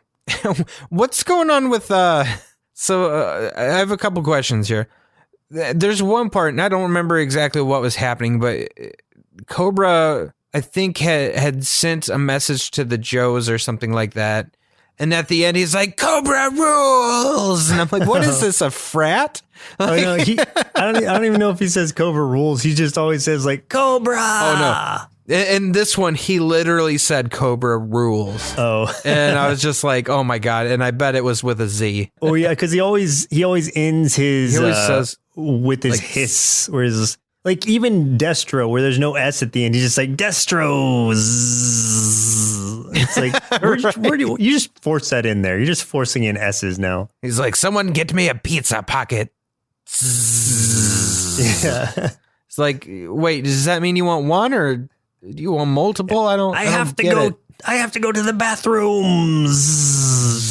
What's going on with... I have a couple questions here. There's one part, and I don't remember exactly what was happening, but Cobra, I think, had sent a message to the Joes or something like that. And at the end, he's like, Cobra rules. And I'm like, what is this, a frat? Oh, no, I don't even know if he says Cobra rules. He just always says like Cobra. Oh, no. In this one, he literally said Cobra rules. Oh. And I was just like, oh, my God. And I bet it was with a Z. Oh, yeah, because he always ends his He always says with his like, hiss, where his, like even Destro, where there's no S at the end, he's just like Destro. It's like, where do you just force that in there? You're just forcing in S's now. He's like, someone get me a pizza pocket. Yeah. It's like, wait, does that mean you want one or do you want multiple? I have to go to the bathrooms.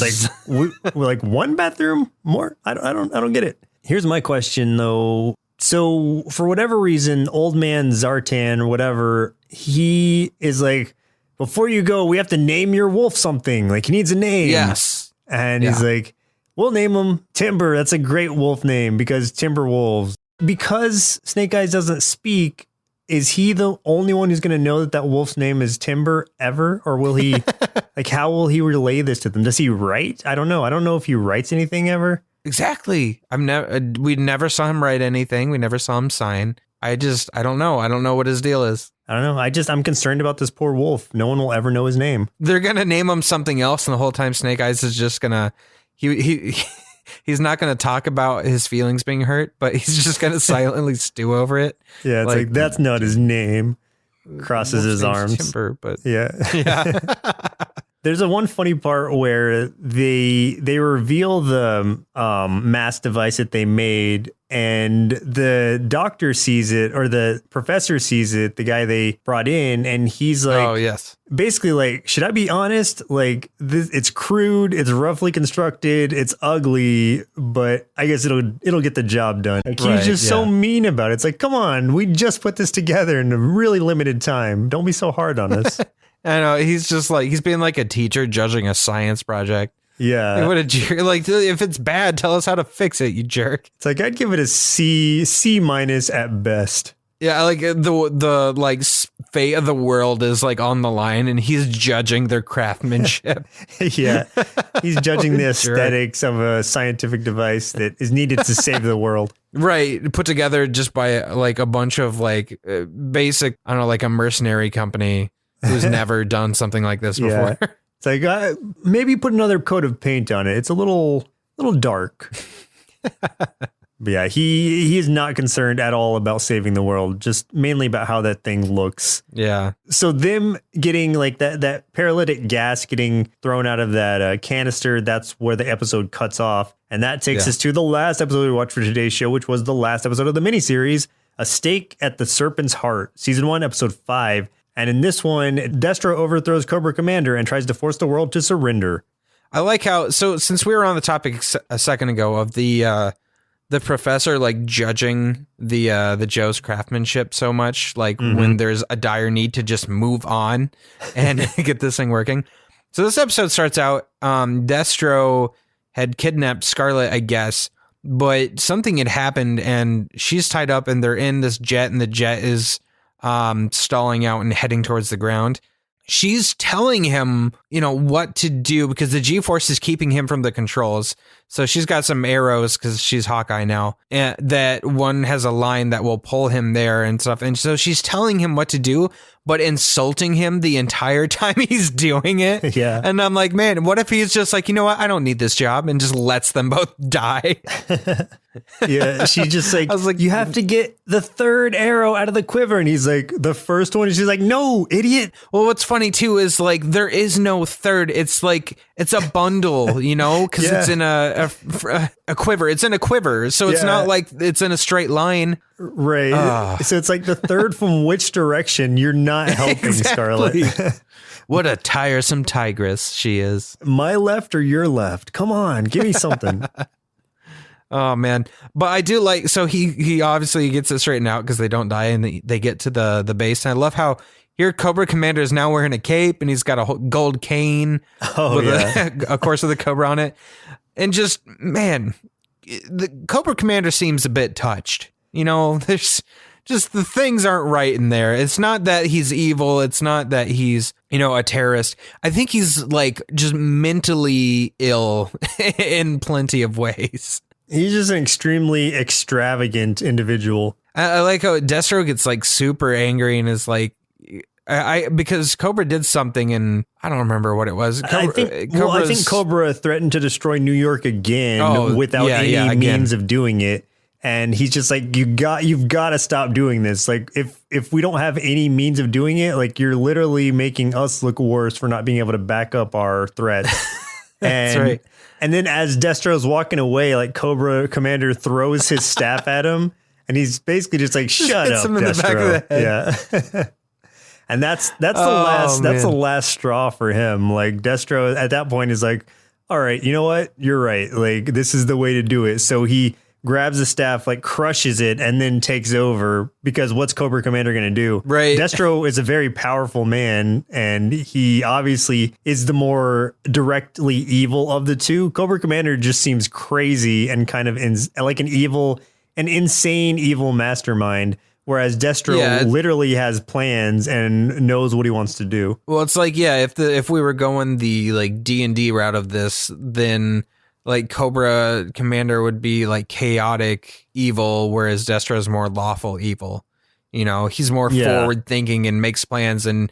It's like we're like one bathroom more. I don't get it. Here's my question though. So for whatever reason, old man Zartan or whatever, he is like, before you go, we have to name your wolf something. Like he needs a name. Yes. And he's like, we'll name him Timber. That's a great wolf name because Timber wolves. Because Snake Eyes doesn't speak, is he the only one who's going to know that wolf's name is Timber ever? Or will he, like, how will he relay this to them? Does he write? I don't know. I don't know if he writes anything ever. Exactly. We never saw him write anything. We never saw him sign. I don't know. I don't know what his deal is. I don't know. I'm concerned about this poor wolf. No one will ever know his name. They're going to name him something else. And the whole time Snake Eyes is just going to, he's not going to talk about his feelings being hurt, but he's just going to silently stew over it. Yeah. It's like that's not his name. Crosses his arms. Timber, but yeah. Yeah. There's one funny part where they reveal the mass device that they made, and the doctor sees it, or the professor sees it, the guy they brought in, and he's like, oh, yes. Basically like, should I be honest? Like it's crude, it's roughly constructed, it's ugly, but I guess it'll get the job done. Like he's just so mean about it. It's like, come on, we just put this together in a really limited time. Don't be so hard on us. I know, he's just like, he's being like a teacher judging a science project. Yeah. Like, what a jerk. Like, if it's bad, tell us how to fix it, you jerk. It's like, I'd give it a C minus at best. Yeah, like the like fate of the world is like on the line, and he's judging their craftsmanship. Yeah. He's judging the aesthetics of a scientific device that is needed to save the world. Right. Put together just by like a bunch of like basic, I don't know, like a mercenary company who's never done something like this before. Yeah. It's like, maybe put another coat of paint on it. It's a little dark. But yeah, he is not concerned at all about saving the world, just mainly about how that thing looks. Yeah. So them getting like that paralytic gas getting thrown out of that canister, that's where the episode cuts off. And that takes us to the last episode we watched for today's show, which was the last episode of the miniseries, A Stake at the Serpent's Heart, season 1, episode 5. And in this one, Destro overthrows Cobra Commander and tries to force the world to surrender. I like how, so since we were on the topic a second ago of the professor like judging the Joe's craftsmanship so much, like when there's a dire need to just move on and get this thing working. So this episode starts out, Destro had kidnapped Scarlet, I guess, but something had happened and she's tied up and they're in this jet and the jet is stalling out and heading towards the ground. She's telling him, what to do because the G-force is keeping him from the controls. So she's got some arrows because she's Hawkeye now, and that one has a line that will pull him there and stuff. And so she's telling him what to do, but insulting him the entire time he's doing it. Yeah. And I'm like, man, what if he's just like, you know what? I don't need this job, and just lets them both die. Yeah. She's just like, I was like, you have to get the third arrow out of the quiver. And he's like, the first one. And she's like, no, idiot. Well, what's funny too is like, there is no third. It's like, it's a bundle, because it's in a quiver. It's in a quiver. So it's not like it's in a straight line. Right. So it's like the third from which direction? You're not helping, Scarlet. What a tiresome tigress she is. My left or your left? Come on, give me something. Oh man. But I do like, so he obviously gets it straightened out because they don't die and they get to the base. And I love how here Cobra Commander is now wearing a cape and he's got a gold cane. Oh, with of course, with a Cobra on it. And just, man, the Cobra Commander seems a bit touched. There's just the things aren't right in there. It's not that he's evil. It's not that he's, a terrorist. I think he's like just mentally ill in plenty of ways. He's just an extremely extravagant individual. I like how Destro gets like super angry and is like, because Cobra did something and I don't remember what it was. I think Cobra threatened to destroy New York again without any means of doing it. And he's just like, you've got to stop doing this. Like, if we don't have any means of doing it, like, you're literally making us look worse for not being able to back up our threat. That's right. And then as Destro's walking away, like, Cobra Commander throws his staff at him, and he's basically just like, shut up, him in Destro. the back of the head. Yeah. And that's the last straw for him. Like, Destro at that point is like, all right, you know what? You're right. Like, this is the way to do it. So he grabs the staff, like crushes it, and then takes over, because what's Cobra Commander going to do? Right. Destro is a very powerful man, and he obviously is the more directly evil of the two. Cobra Commander just seems crazy and kind of like an insane evil mastermind, whereas Destro literally has plans and knows what he wants to do. Well, it's like, if we were going the like D&D route of this, then like Cobra Commander would be like chaotic evil, whereas Destro is more lawful evil. He's more forward thinking and makes plans, and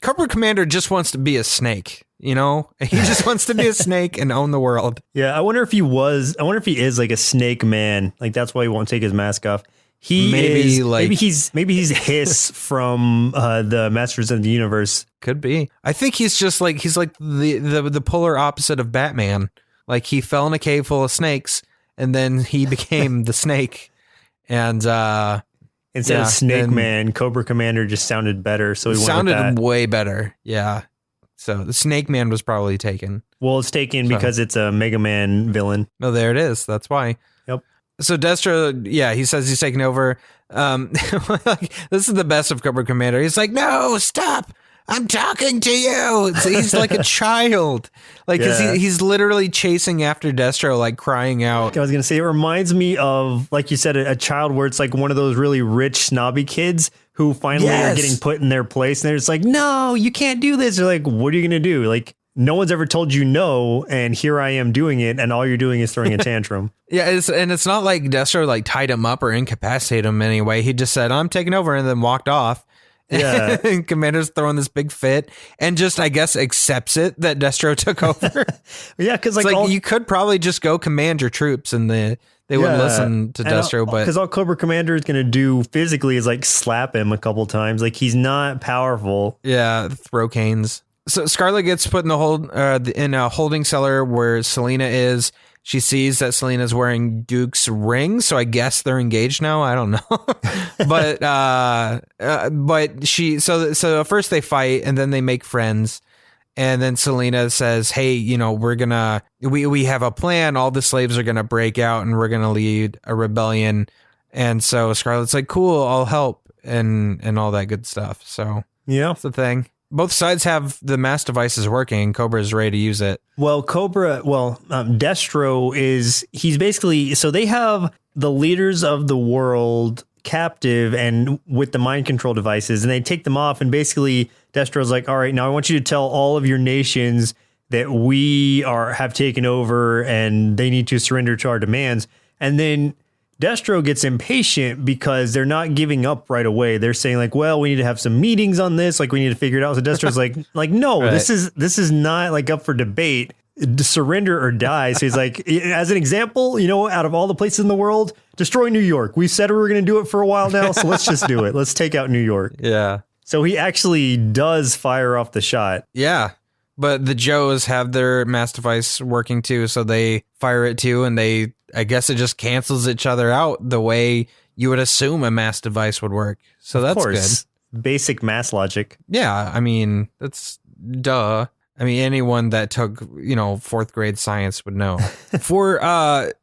Cobra Commander just wants to be a snake. He just wants to be a snake and own the world. Yeah, I wonder if he is like a snake man. Like, that's why he won't take his mask off. Maybe he's Hiss from the Masters of the Universe. Could be. I think he's like the polar opposite of Batman. Like, he fell in a cave full of snakes, and then he became the snake. And instead of Snake Man, Cobra Commander just sounded better. So he sounded way better. Yeah. So the Snake Man was probably taken. Well, it's taken because it's a Mega Man villain. No, there it is. That's why. Yep. So Destro, he says he's taking over. This is the best of Cobra Commander. He's like, no, stop. I'm talking to you. He's like a child. Like, he's literally chasing after Destro, like crying out. I was going to say, it reminds me of, like you said, a child where it's like one of those really rich, snobby kids who finally are getting put in their place. And they're just like, no, you can't do this. They're like, what are you going to do? Like, no one's ever told you no, and here I am doing it, and all you're doing is throwing a tantrum. It's not like Destro like tied him up or incapacitated him anyway. He just said, I'm taking over, and then walked off. Yeah. And Commander's throwing this big fit and just, I guess, accepts it that Destro took over. Yeah, because like you could probably just go command your troops and they wouldn't listen to Destro. But because all Cobra Commander is going to do physically is like slap him a couple times. Like, he's not powerful. Yeah, throw canes. So Scarlet gets put in in a holding cellar where Selena is. She sees that Selena's wearing Duke's ring, so I guess they're engaged now. I don't know, but she. So first they fight, and then they make friends, and then Selena says, "Hey, we have a plan. All the slaves are gonna break out, and we're gonna lead a rebellion." And so Scarlet's like, "Cool, I'll help," and all that good stuff. So that's the thing. Both sides have the mass devices working. Cobra is ready to use it. Well, Destro he's basically, so they have the leaders of the world captive and with the mind control devices, and they take them off, and basically Destro's like, all right, now I want you to tell all of your nations that we have taken over and they need to surrender to our demands. And then Destro gets impatient because they're not giving up right away. They're saying like, well, we need to have some meetings on this. Like, we need to figure it out. So Destro's like, no, right. This is not like up for debate. Surrender or die. So he's like, as an example, out of all the places in the world, destroy New York. We said we were going to do it for a while now. So let's just do it. Let's take out New York. Yeah. So he actually does fire off the shot. Yeah. But the Joes have their mass device working too. So they fire it too. And I guess it just cancels each other out the way you would assume a mass device would work. So that's good. Basic mass logic. Yeah. I mean, that's duh. I mean, anyone that took, fourth grade science would know. There's a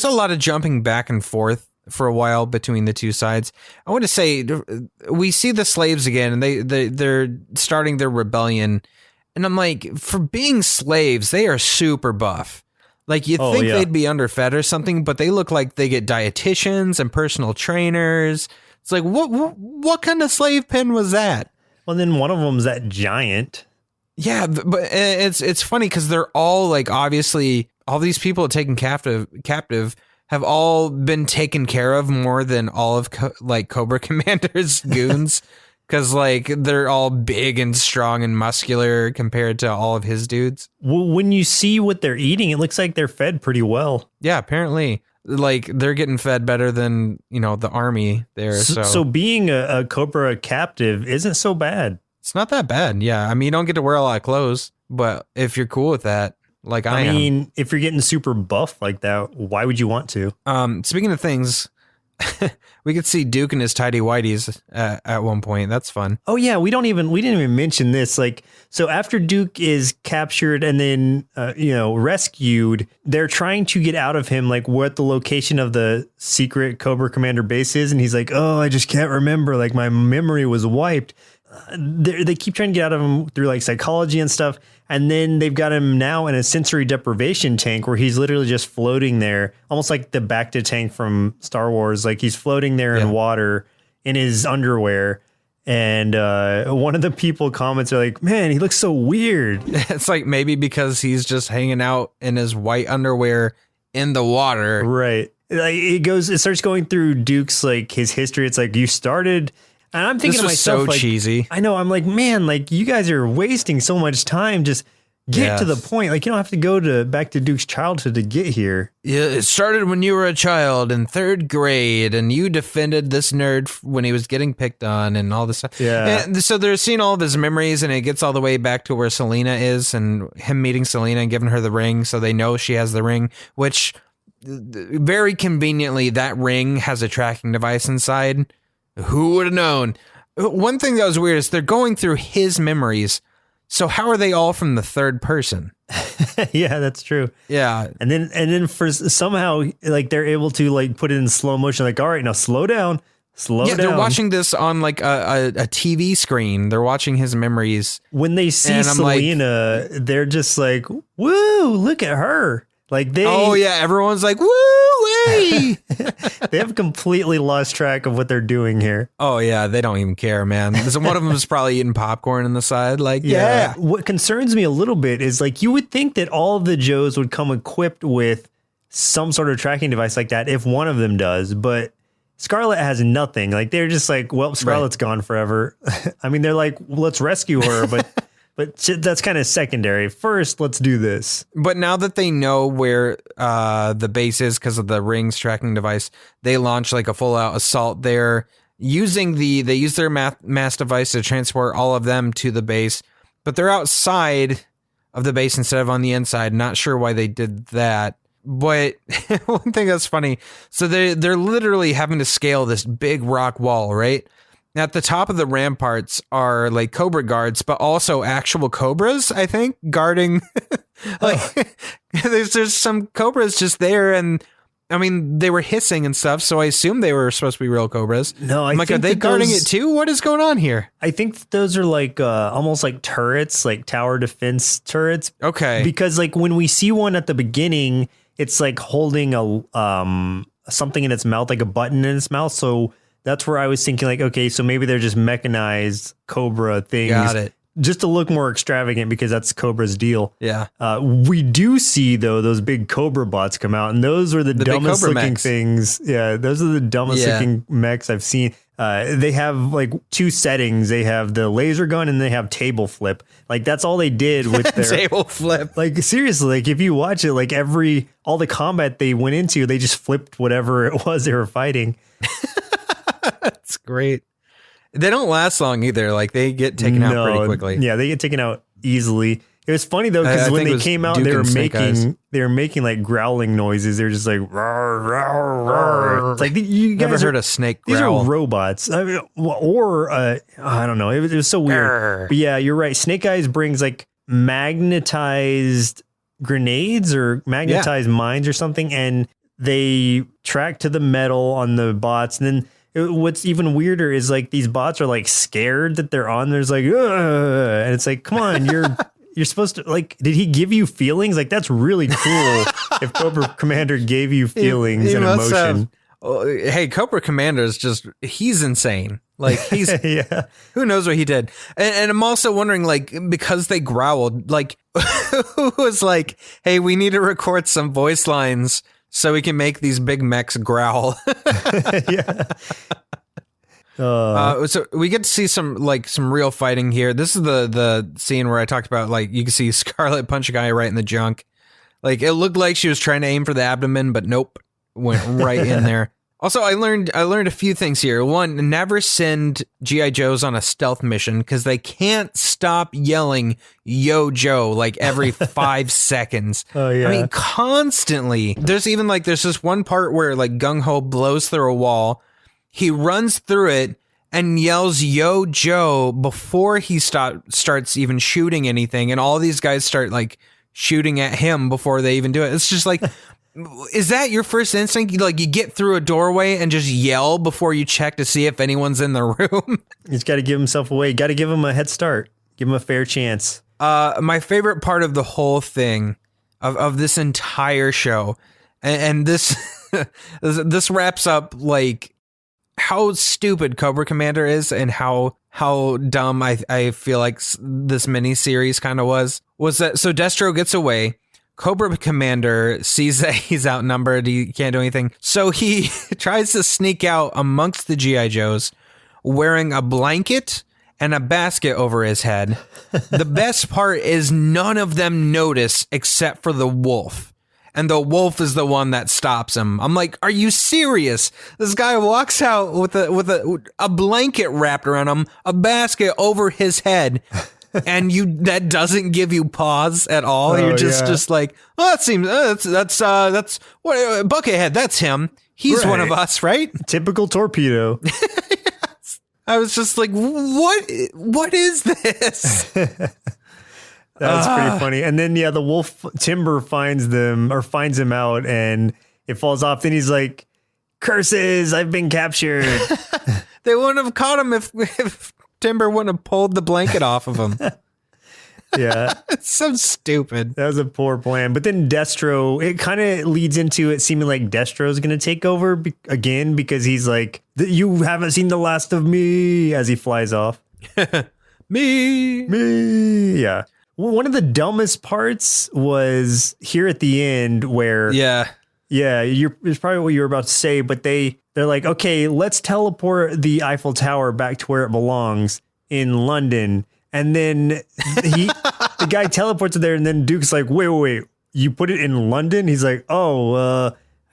lot of jumping back and forth for a while between the two sides. I want to say we see the slaves again, and they're starting their rebellion. And I'm like, for being slaves, they are super buff. Like, you'd think they'd be underfed or something, but they look like they get dietitians and personal trainers. It's like, what kind of slave pen was that? Well, then one of them's that giant. Yeah, but it's funny because they're all like, obviously all these people taken captive have all been taken care of more than all of like Cobra Commander's goons. Because, like, they're all big and strong and muscular compared to all of his dudes. Well, when you see what they're eating, it looks like they're fed pretty well. Yeah, apparently. Like, they're getting fed better than, the army there. So being a Cobra captive isn't so bad. It's not that bad, yeah. I mean, you don't get to wear a lot of clothes. But if you're cool with that, like I am. I mean, if you're getting super buff like that, why would you want to? Speaking of things... we could see Duke and his tidy whities at one point. That's fun. Oh yeah, we didn't even mention this. Like, so after Duke is captured and then rescued, they're trying to get out of him, like what the location of the secret Cobra Commander base is, and he's like, "Oh, I just can't remember. Like my memory was wiped." They keep trying to get out of him through like psychology and stuff. And then they've got him now in a sensory deprivation tank where he's literally just floating there, almost like the Bacta tank from Star Wars. Like he's floating there in water in his underwear. And one of the people comments are like, "Man, he looks so weird." It's like maybe because he's just hanging out in his white underwear in the water. Right. Like it starts going through Duke's like his history. It's like you started. And I'm thinking to myself, so like, cheesy. I know. I'm like, man, like you guys are wasting so much time. Just get to the point. Like you don't have to go back to Duke's childhood to get here. Yeah, it started when you were a child in 3rd grade, and you defended this nerd when he was getting picked on, and all this stuff. Yeah. And so they're seeing all of his memories, and it gets all the way back to where Selena is, and him meeting Selena and giving her the ring, so they know she has the ring, which very conveniently that ring has a tracking device inside. Who would have known? One thing that was weird is they're going through his memories. So how are they all from the 3rd person? Yeah, that's true. Yeah. And then for somehow like they're able to like put it in slow motion. Like, all right, now slow down. Yeah, they're watching this on like a TV screen. They're watching his memories. When they see Selena, they're just like, "Woo, look at her." Like oh yeah, everyone's like, "Woo wee!" They have completely lost track of what they're doing here. Oh yeah, they don't even care, man. One of them is probably eating popcorn on the side. Like, yeah. What concerns me a little bit is like you would think that all of the Joes would come equipped with some sort of tracking device like that if one of them does, but Scarlet has nothing. Like they're just like, well, Scarlet's gone forever. I mean, they're like, let's rescue her, but that's kind of secondary. First, let's do this. But now that they know where the base is because of the Ring's tracking device, they launch like a full out assault there using they use their mass device to transport all of them to the base, but they're outside of the base instead of on the inside. Not sure why they did that. But one thing that's funny, so they're literally having to scale this big rock wall, right? At the top of the ramparts are like Cobra guards, but also actual Cobras, I think, guarding. There's some Cobras just there, and I mean they were hissing and stuff, so I assume they were supposed to be real Cobras. No, I'm like, are they guarding it too? What is going on here? I think those are like almost like turrets, like tower defense turrets. Okay, because like when we see one at the beginning, it's like holding a something in its mouth, like a button in its mouth, so. That's where I was thinking like, okay, so maybe they're just mechanized Cobra things. Got it. Just to look more extravagant because that's Cobra's deal. Yeah. We do see though, those big Cobra bots come out and those are the dumbest looking mechs. Things. Yeah. Those are the dumbest looking mechs I've seen. They have like 2 settings. They have the laser gun and they have table flip. Like that's all they did with their table flip. Like seriously, like if you watch it, like all the combat they went into, they just flipped whatever it was they were fighting. That's great. They don't last long either. Like they get taken out pretty quickly. Yeah, they get taken out easily. It was funny though because when they came out, they were making like growling noises. They're just like rawr, rawr, rawr. It's like you guys never heard a snake growl. These are robots, I mean, I don't know. It was so weird. But yeah, you're right. Snake Eyes brings like magnetized grenades or magnetized mines or something, and they track to the metal on the bots, and then. What's even weirder is like these bots are like scared that they're on. There's like, and it's like, come on, you're supposed to like. Did he give you feelings? Like that's really cool. If Cobra Commander gave you feelings and emotion. Hey, Cobra Commander is he's insane. Like he's Yeah. who knows what he did. And I'm also wondering, like, because they growled, like who was like, hey, we need to record some voice lines so we can make these big mechs growl. Yeah. So we get to see some real fighting here. This is the scene where I talked about, like, you can see Scarlet punch a guy right in the junk. Like, it looked like she was trying to aim for the abdomen, but nope, went right in there. Also, I learned a few things here. One, never send G.I. Joes on a stealth mission because they can't stop yelling "Yo Joe" like every 5 seconds. Oh yeah. I mean, constantly. There's this one part where like Gung Ho blows through a wall. He runs through it and yells "Yo Joe" before he starts even shooting anything, and all these guys start like shooting at him before they even do it. It's just like, is that your first instinct? Like, you get through a doorway and just yell before you check to see if anyone's in the room? He's got to give himself away. Got to give him a head start. Give him a fair chance. My favorite part of the whole thing, of this entire show, and this this wraps up like how stupid Cobra Commander is and how dumb I feel like this miniseries kind of was that, so Destro gets away. Cobra Commander sees that he's outnumbered. He can't do anything. So he tries to sneak out amongst the G.I. Joes wearing a blanket and a basket over his head. The best part is none of them notice except for the wolf. And the wolf is the one that stops him. I'm like, are you serious? This guy walks out with a blanket wrapped around him, a basket over his head, and that doesn't give you pause at all. You're just like, oh, that seems that's what Buckethead. That's him. He's one of us, right? Typical torpedo. Yes. I was just like, what is this? That's pretty funny. And then, the wolf Timber finds him out and it falls off. Then he's like, curses, I've been captured. They wouldn't have caught him if Timber wouldn't have pulled the blanket off of him. Yeah. It's so stupid. That was a poor plan. But then Destro, it kind of leads into it seeming like Destro's going to take over again because he's like, you haven't seen the last of me, as he flies off. Me. Yeah. One of the dumbest parts was here at the end where it's probably what you were about to say, but they're like, okay, let's teleport the Eiffel Tower back to where it belongs in London. And then the guy teleports it there, and then Duke's like, wait, you put it in London? He's like, I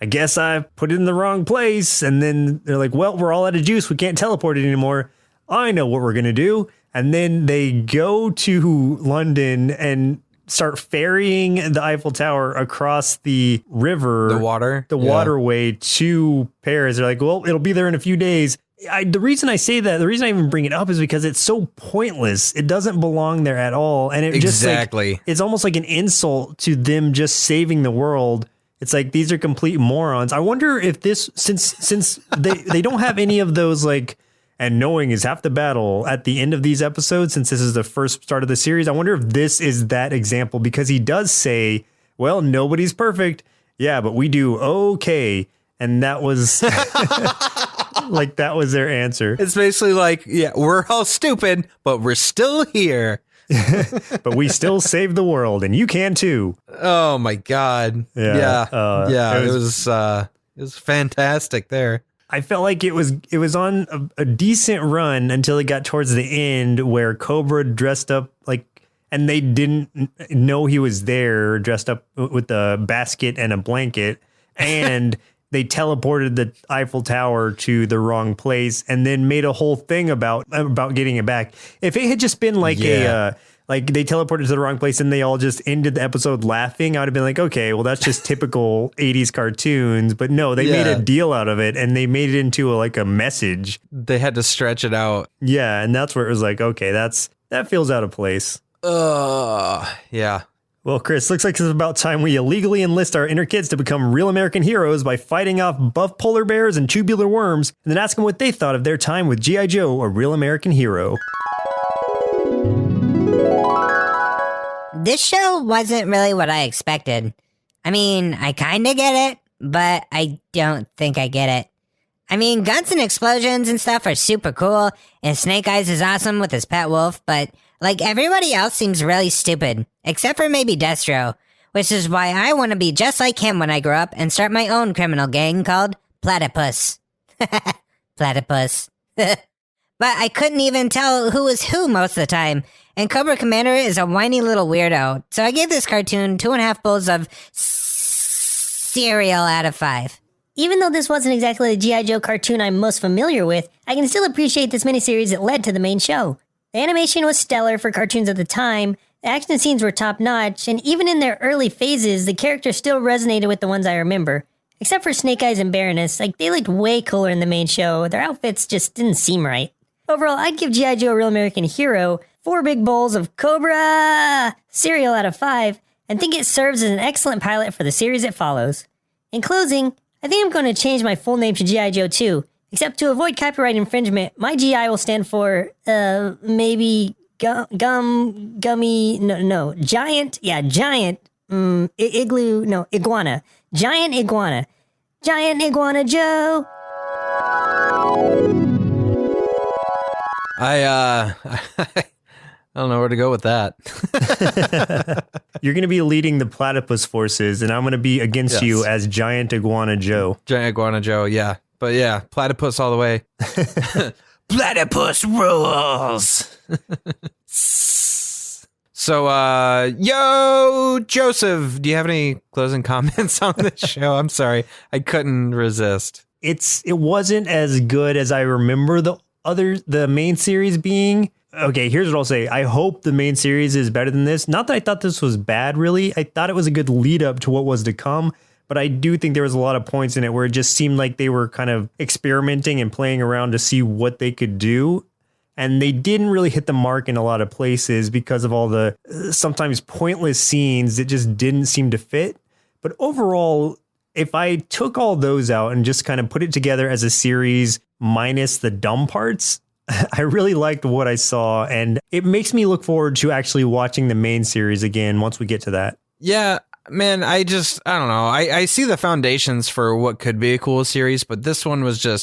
guess I put it in the wrong place. And then they're like, well, we're all out of juice. We can't teleport it anymore. I know what we're going to do. And then they go to London and start ferrying the Eiffel Tower across the river, the waterway to Paris. They're like, well, it'll be there in a few days. The reason I say that, the reason I even bring it up is because it's so pointless. It doesn't belong there at all. And it just like, it's almost like an insult to them just saving the world. It's like, these are complete morons. I wonder if this, since they don't have any of those like, and knowing is half the battle at the end of these episodes, since this is the first start of the series, I wonder if this is that example, because he does say, well, nobody's perfect. Yeah, but we do okay. And that was like, that was their answer. It's basically like, yeah, we're all stupid, but we're still here. But we still save the world, and you can too. Oh my God. Yeah. It was fantastic there. I felt like it was on a decent run until it got towards the end where Cobra dressed up like, and they didn't know he was there, dressed up with a basket and a blanket, and they teleported the Eiffel Tower to the wrong place and then made a whole thing about getting it back. If it had just been like like they teleported to the wrong place and they all just ended the episode laughing, I would have been like, okay, well, that's just typical 80s cartoons. But no, they made a deal out of it and they made it into a message. They had to stretch it out. Yeah. And that's where it was like, okay, that feels out of place. Yeah. Well, Chris, looks like it's about time we illegally enlist our inner kids to become real American heroes by fighting off buff polar bears and tubular worms, and then ask them what they thought of their time with G.I. Joe, a real American hero. This show wasn't really what I expected. I mean, I kind of get it, but I don't think I get it. I mean, guns and explosions and stuff are super cool, and Snake Eyes is awesome with his pet wolf, but, like, everybody else seems really stupid, except for maybe Destro, which is why I want to be just like him when I grow up and start my own criminal gang called Platypus. Platypus. But I couldn't even tell who was who most of the time, and Cobra Commander is a whiny little weirdo, so I gave this cartoon 2.5 bowls of cereal out of 5. Even though this wasn't exactly the G.I. Joe cartoon I'm most familiar with, I can still appreciate this miniseries that led to the main show. The animation was stellar for cartoons at the time, the action scenes were top-notch, and even in their early phases, the characters still resonated with the ones I remember. Except for Snake Eyes and Baroness, like, they looked way cooler in the main show, their outfits just didn't seem right. Overall, I'd give G.I. Joe: A Real American Hero 4 big bowls of Cobra cereal out of 5, and think it serves as an excellent pilot for the series it follows. In closing, I think I'm going to change my full name to G.I. Joe 2, except to avoid copyright infringement, my G.I. will stand for, maybe giant, iguana. Giant iguana. Giant Iguana Joe! I don't know where to go with that. You're going to be leading the platypus forces, and I'm going to be against you as Giant Iguana Joe. Giant Iguana Joe, yeah. But yeah, platypus all the way. Platypus rules! So, yo, Joseph, do you have any closing comments on this show? I'm sorry, I couldn't resist. It wasn't as good as I remember the main series being. Okay, here's what I'll say. I hope the main series is better than this. Not that I thought this was bad, really. I thought it was a good lead up to what was to come. But I do think there was a lot of points in it where it just seemed like they were kind of experimenting and playing around to see what they could do. And they didn't really hit the mark in a lot of places because of all the sometimes pointless scenes that just didn't seem to fit. But overall, if I took all those out and just kind of put it together as a series minus the dumb parts, I really liked what I saw, and it makes me look forward to actually watching the main series again once we get to that. Yeah, man, I don't know. I see the foundations for what could be a cool series, but this one was a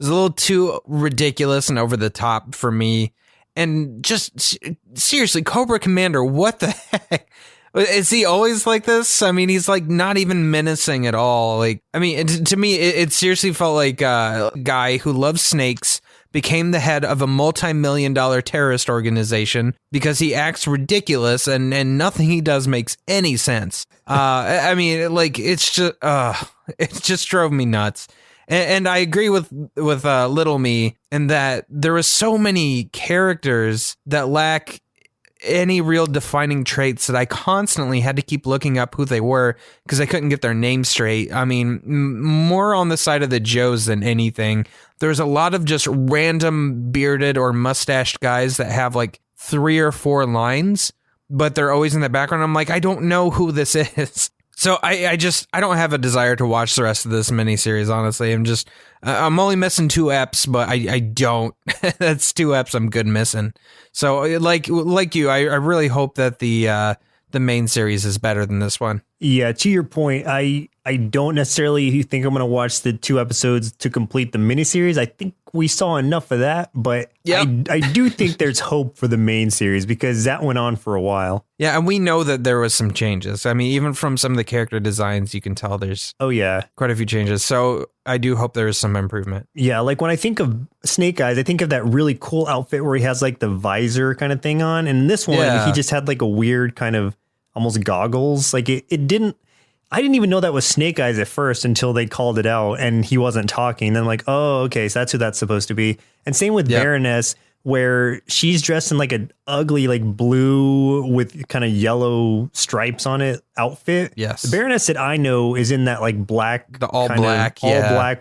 little too ridiculous and over the top for me. And just seriously, Cobra Commander, what the heck? Is he always like this? I mean, he's like not even menacing at all. Like, I mean, to me, it seriously felt like a guy who loves snakes became the head of a multi-million-dollar terrorist organization because he acts ridiculous and nothing he does makes any sense. I mean, like, it just drove me nuts. And I agree with Little Me in that there are so many characters that lack any real defining traits that I constantly had to keep looking up who they were because I couldn't get their names straight. I mean, more on the side of the Joes than anything. There's a lot of just random bearded or mustached guys that have like 3 or 4 lines, but they're always in the background. I'm like, I don't know who this is. So I don't have a desire to watch the rest of this miniseries, honestly. I'm only missing 2 eps, but I don't. That's 2 eps I'm good missing. So like you, I really hope that the main series is better than this one. Yeah, to your point, I don't necessarily think I'm going to watch the 2 episodes to complete the miniseries. I think we saw enough of that, but yep. I do think there's hope for the main series because that went on for a while. Yeah, and we know that there was some changes. I mean, even from some of the character designs, you can tell there's quite a few changes. So I do hope there is some improvement. Yeah, like when I think of Snake Eyes, I think of that really cool outfit where he has like the visor kind of thing on. And in this one, he just had like a weird kind of almost goggles. Like I didn't even know that was Snake Eyes at first until they called it out and he wasn't talking. Then like, oh, okay, so that's who that's supposed to be. And same with Baroness, where she's dressed in like an ugly, like blue with kind of yellow stripes on it outfit. Yes. The Baroness that I know is in that like black, all black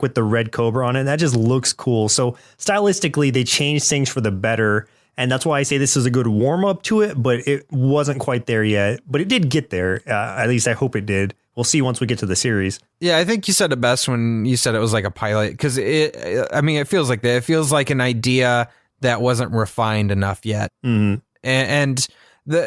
with the red cobra on it. That just looks cool. So stylistically, they changed things for the better. And that's why I say this is a good warm up to it, but it wasn't quite there yet. But it did get there. At least I hope it did. We'll see once we get to the series. Yeah, I think you said it best when you said it was like a pilot, because it feels like that. It feels like an idea that wasn't refined enough yet. Mm-hmm. And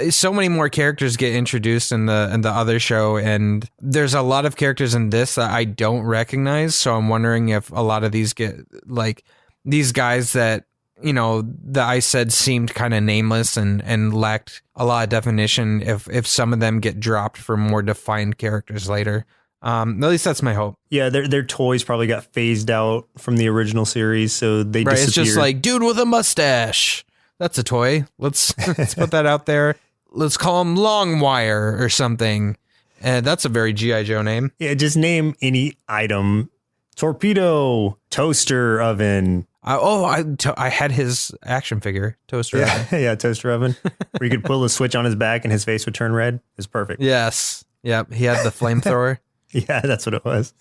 so many more characters get introduced in the other show, and there's a lot of characters in this that I don't recognize. So I'm wondering if a lot of these get like these guys that, you know, that I said seemed kind of nameless and lacked a lot of definition, if some of them get dropped for more defined characters later. At least that's my hope. Yeah, their toys probably got phased out from the original series, so they disappeared. It's just like dude with a mustache. That's a toy. Let's put that out there. Let's call him Longwire or something. That's a very G.I. Joe name. Yeah, just name any item. Torpedo, toaster oven. I had his action figure, toaster oven. Yeah, toaster oven. Where you could pull the switch on his back and his face would turn red. It's perfect. Yes. Yep. He had the flamethrower. Yeah, that's what it was.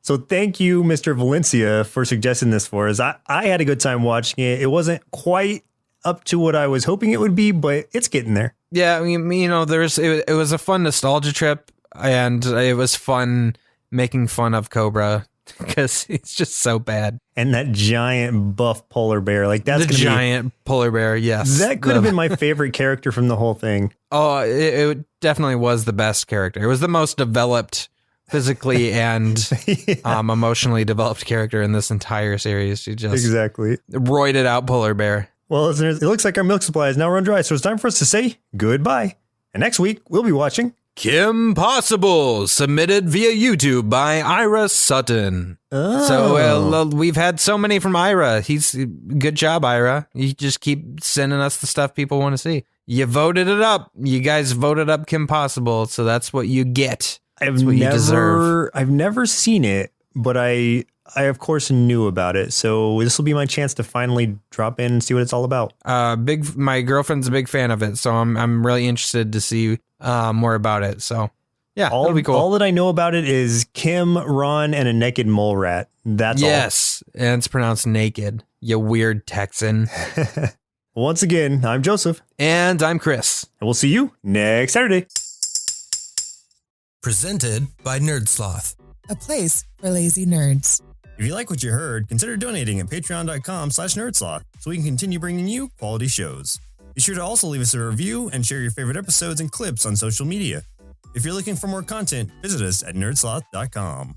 So thank you, Mr. Valencia, for suggesting this for us. I had a good time watching it. It wasn't quite up to what I was hoping it would be, but it's getting there. Yeah, I mean, you know, it was a fun nostalgia trip, and it was fun making fun of Cobra because it's just so bad. And that giant buff polar bear, like that's the giant polar bear. Yes, that could have been my favorite character from the whole thing. Oh, it definitely was the best character. It was the most developed physically and emotionally developed character in this entire series. You just exactly roided out polar bear. Well, listeners, it looks like our milk supply is now run dry, so it's time for us to say goodbye. And next week, we'll be watching Kim Possible, submitted via YouTube by Ira Sutton. Oh. So we've had so many from Ira. Good job, Ira. You just keep sending us the stuff people want to see. You voted it up. You guys voted up Kim Possible, so that's what you get. That's what you deserve. I've never seen it, but I of course knew about it. So this will be my chance to finally drop in and see what it's all about. My girlfriend's a big fan of it, so I'm really interested to see more about it. So yeah, that'll be cool. All that I know about it is Kim, Ron, and a naked mole rat. That's all. Yes, and it's pronounced naked. You weird Texan. Once again, I'm Joseph. And I'm Chris. And we'll see you next Saturday. Presented by Nerdsloth, a place for lazy nerds. If you like what you heard, consider donating at patreon.com/nerdsloth so we can continue bringing you quality shows. Be sure to also leave us a review and share your favorite episodes and clips on social media. If you're looking for more content, visit us at nerdsloth.com.